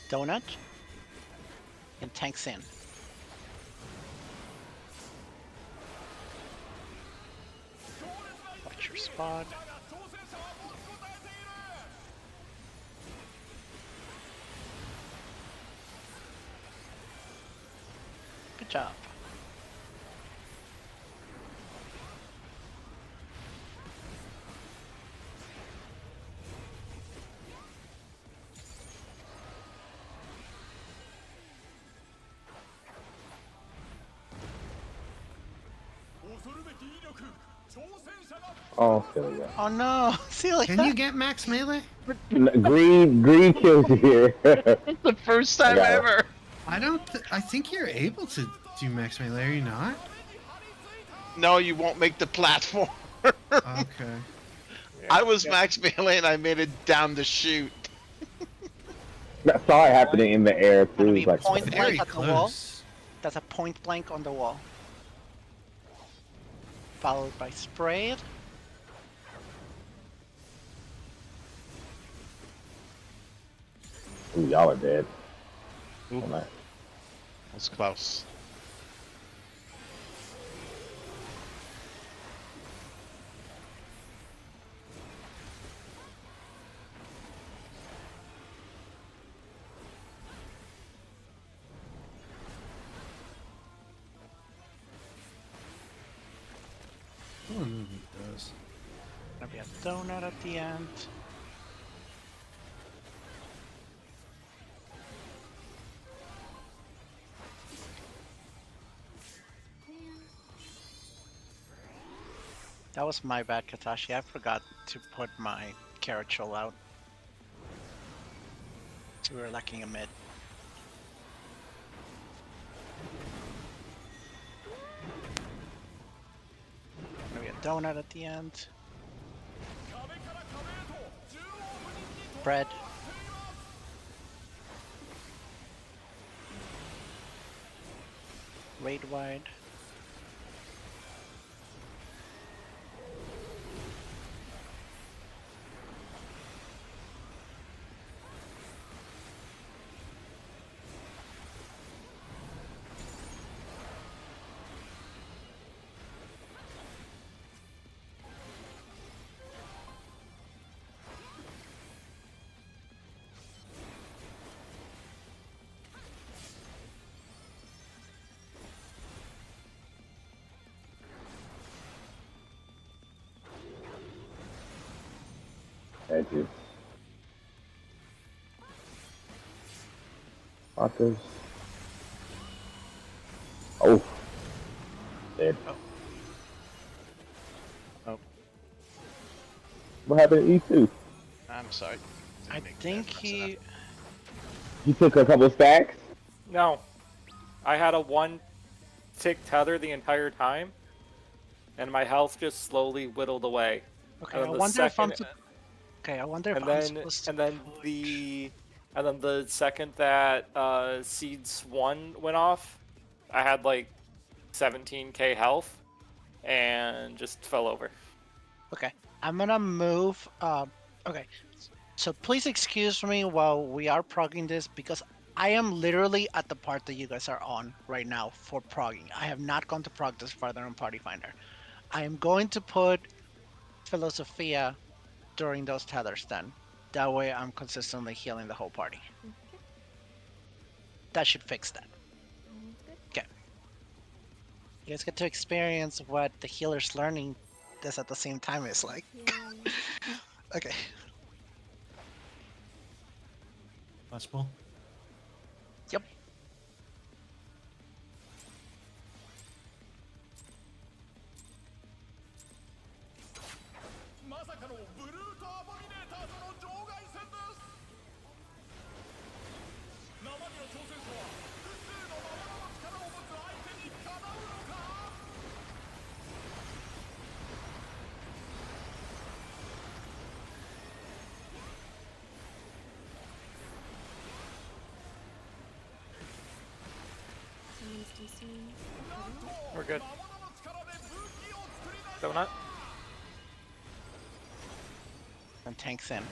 Donut. And tanks in. Watch your spot. Good job. Oh, there we go. Oh no, Celia! Can you get max melee? Greed kills you here. The first time got it. ever. I think you're able to do max melee. Are you not? No, you won't make the platform. Okay. I was max melee and I made it down the chute. I saw it happening in the air too. Enemy It's like, point Very blank at the wall. close. That's a point blank on the wall. Followed by sprayed. ooh, y'all are dead. Ooh, Hold on. that's close. Oh, no, it does. Gonna be a donut at the end. That was my bad, Katashi. I forgot to put my carrot troll out. So we were lacking a mid. Maybe a donut at the end. Bread. Raid wide. Edges. Markers. Oh. Dead. Oh. What happened to E2? I'm sorry. I Didn't make think that much of he. You took a couple stacks? No, I had a 1-tick tether the entire time, and my health just slowly whittled away. Okay, And I then the wonder if I'm. second- Okay, I wonder if and I'm then supposed to. and then push. the second that Seeds 1 went off, I had like 17k health, and just fell over. Okay, I'm gonna move. Okay, so please excuse me while we are progging this because I am literally at the part that you guys are on right now for progging. I have not gone to prog this further on Party Finder. I am going to put Philosophia during those tethers then. That way I'm consistently healing the whole party. Okay. That should fix that. Sounds good. Okay. You guys get to experience what the healer's learning this at the same time is like. Yay. Okay. Possible. Yep. Someone's DCing. We're good. Donut. And tanks in.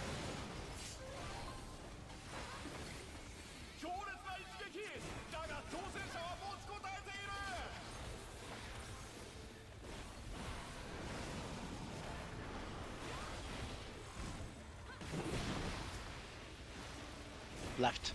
Left.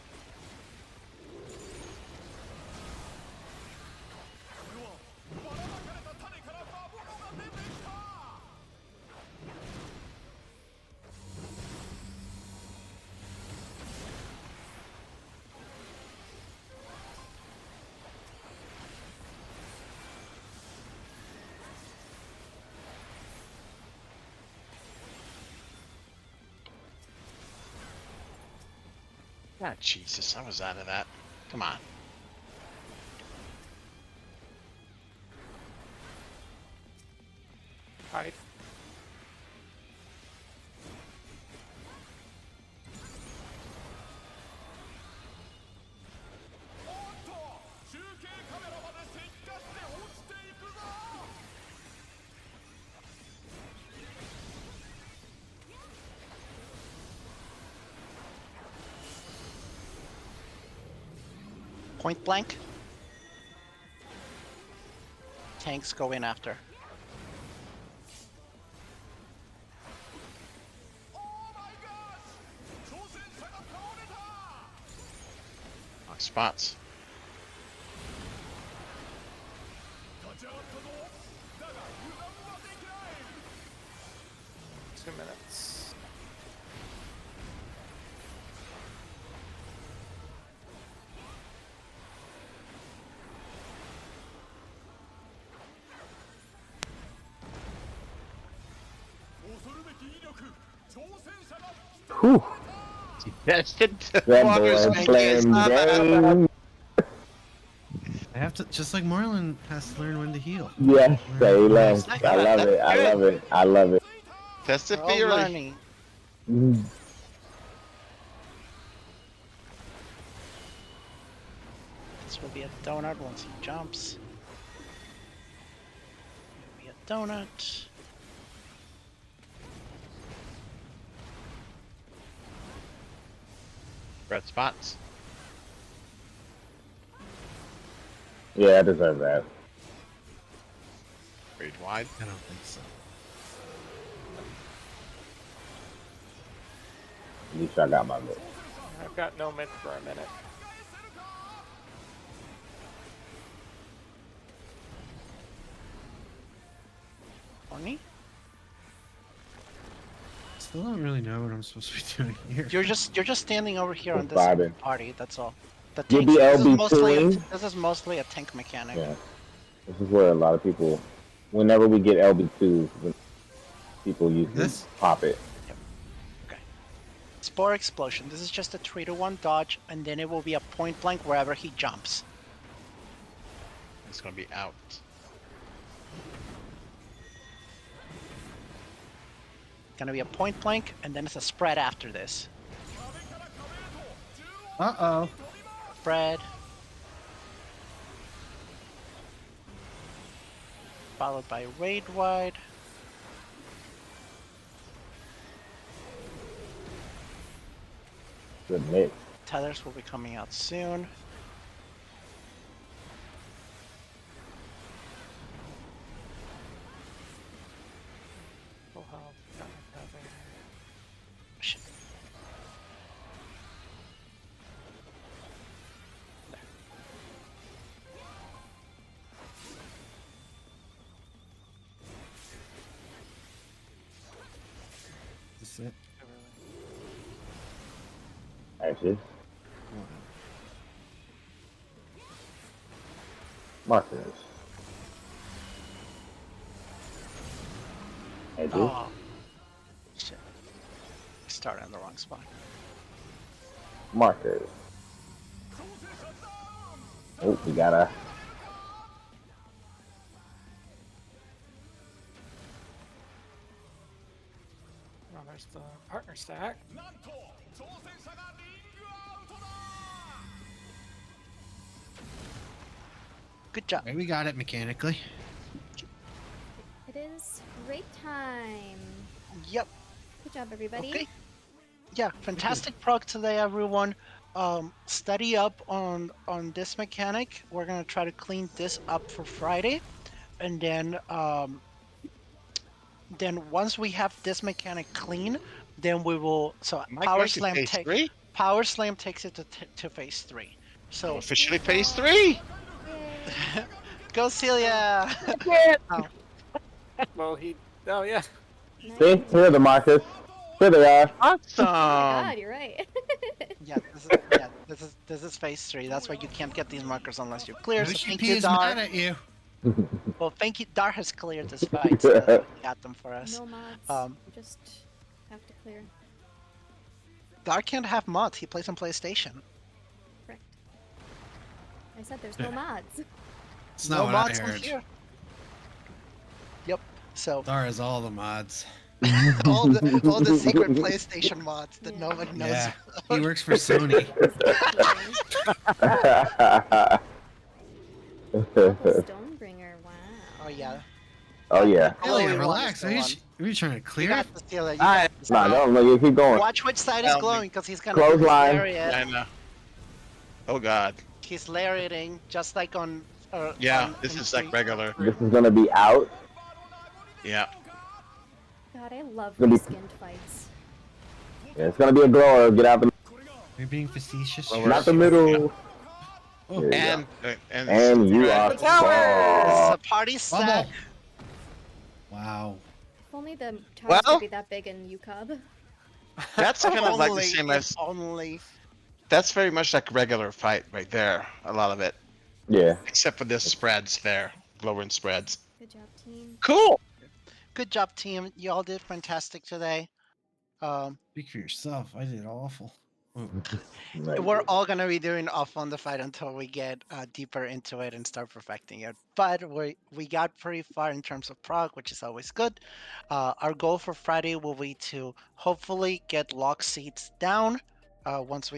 Ah, Jesus, I was out of that. Come on. Hide. Point blank. Tanks go in after. Wrong spots. 2 minutes. Whew. That's it. That Water's boy making playing us not out. game. I have to, just like Marlon has to learn when to heal. Yes, Salem. Nice. I love it. I love it. I love it. Test the We're all theory. learning. Mm. This will be a donut once he jumps. Be a donut. Red spots. Yeah, I deserve that. Read wide. I don't think so. At least I got my vote. I've got no myth for a minute. Horny? Still don't really know what I'm supposed to be doing here. You're just standing over here on Just this vibing. party. That's all. The You'll tanks. be This is LB2 mostly -ing? this is mostly a tank mechanic. Yeah. This is where a lot of people, whenever we get LB2s, when people usually This? pop it. Okay. Spore explosion. This is just a 3-to-1 dodge, and then it will be a point blank wherever he jumps. It's gonna be out. Gonna be a point blank, and then it's a spread after this. Uh-oh. Spread. followed by raid wide. Good mix. Tethers will be coming out soon. Full health, got my tether. Shit. That's it. Ashes. Markers. Edges. Oh. Shit. I started on the wrong spot. Markers. Oh, we gotta. Oh, there's the partner stack. Good job. Okay, we got it mechanically. It is raid time. Yep. Good job, everybody. Okay. Yeah, fantastic prog today, everyone. Study up on this mechanic. We're gonna try to clean this up for Friday, and then once we have this mechanic clean, then we will. So Am I going to phase 3? Power Slam takes it to phase 3. So Officially phase 3. Yay. go Celia. Oh, Well, oh yeah. See? Here are the markers. Here they are. Awesome. Oh my god, you're right. yeah, this is phase 3. That's why you can't get these markers unless you clear. So Yoshi thank P you, is Dar. mad at you. Well, thank you. Dar has cleared this fight. So got them for us. No mods. You just have to clear. Dar can't have mods. He plays on PlayStation. Correct. I said there's no mods. It's not No what mods I on heard. here. Yep. So Dar has all the mods. all the secret PlayStation mods that Yeah. nobody knows. Yeah, he works for Sony. Stonebringer, wow. Oh yeah. Oh yeah. Chloe Ilya, one relax. is Are the you, one. are you trying to You clear got it? to steal it. You Alright. got to Nah, steal it. no, you keep going. Watch which side is Tell me. glowing, because he's gonna do his Clothesline. lariat. I know. Oh god. He's lariating just like on. Yeah, on, this in is like Street regular. Fighter. This is gonna be out. Yeah. God, I love Gonna be- reskinned fights. Yeah, it's gonna be a glower. Get out the. You're being facetious. Well, here. Not the middle. Oh, There you And go. and And you Red. are. This is a fucked. party stack. bubble. Wow. If only the towers Well- could be that big in UCub. That's kind of like the Only- same if as. only. That's very much like regular fight right there. A lot of it, Yeah. except for this spreads there, glowing spreads. Good job, team. Cool. Good job, team. You all did fantastic today. Speak for yourself. I did awful. Oh, We're all gonna be doing off on the fight until we get deeper into it and start perfecting it. But we got pretty far in terms of prog, which is always good. Our goal for Friday will be to hopefully get lock seats down once we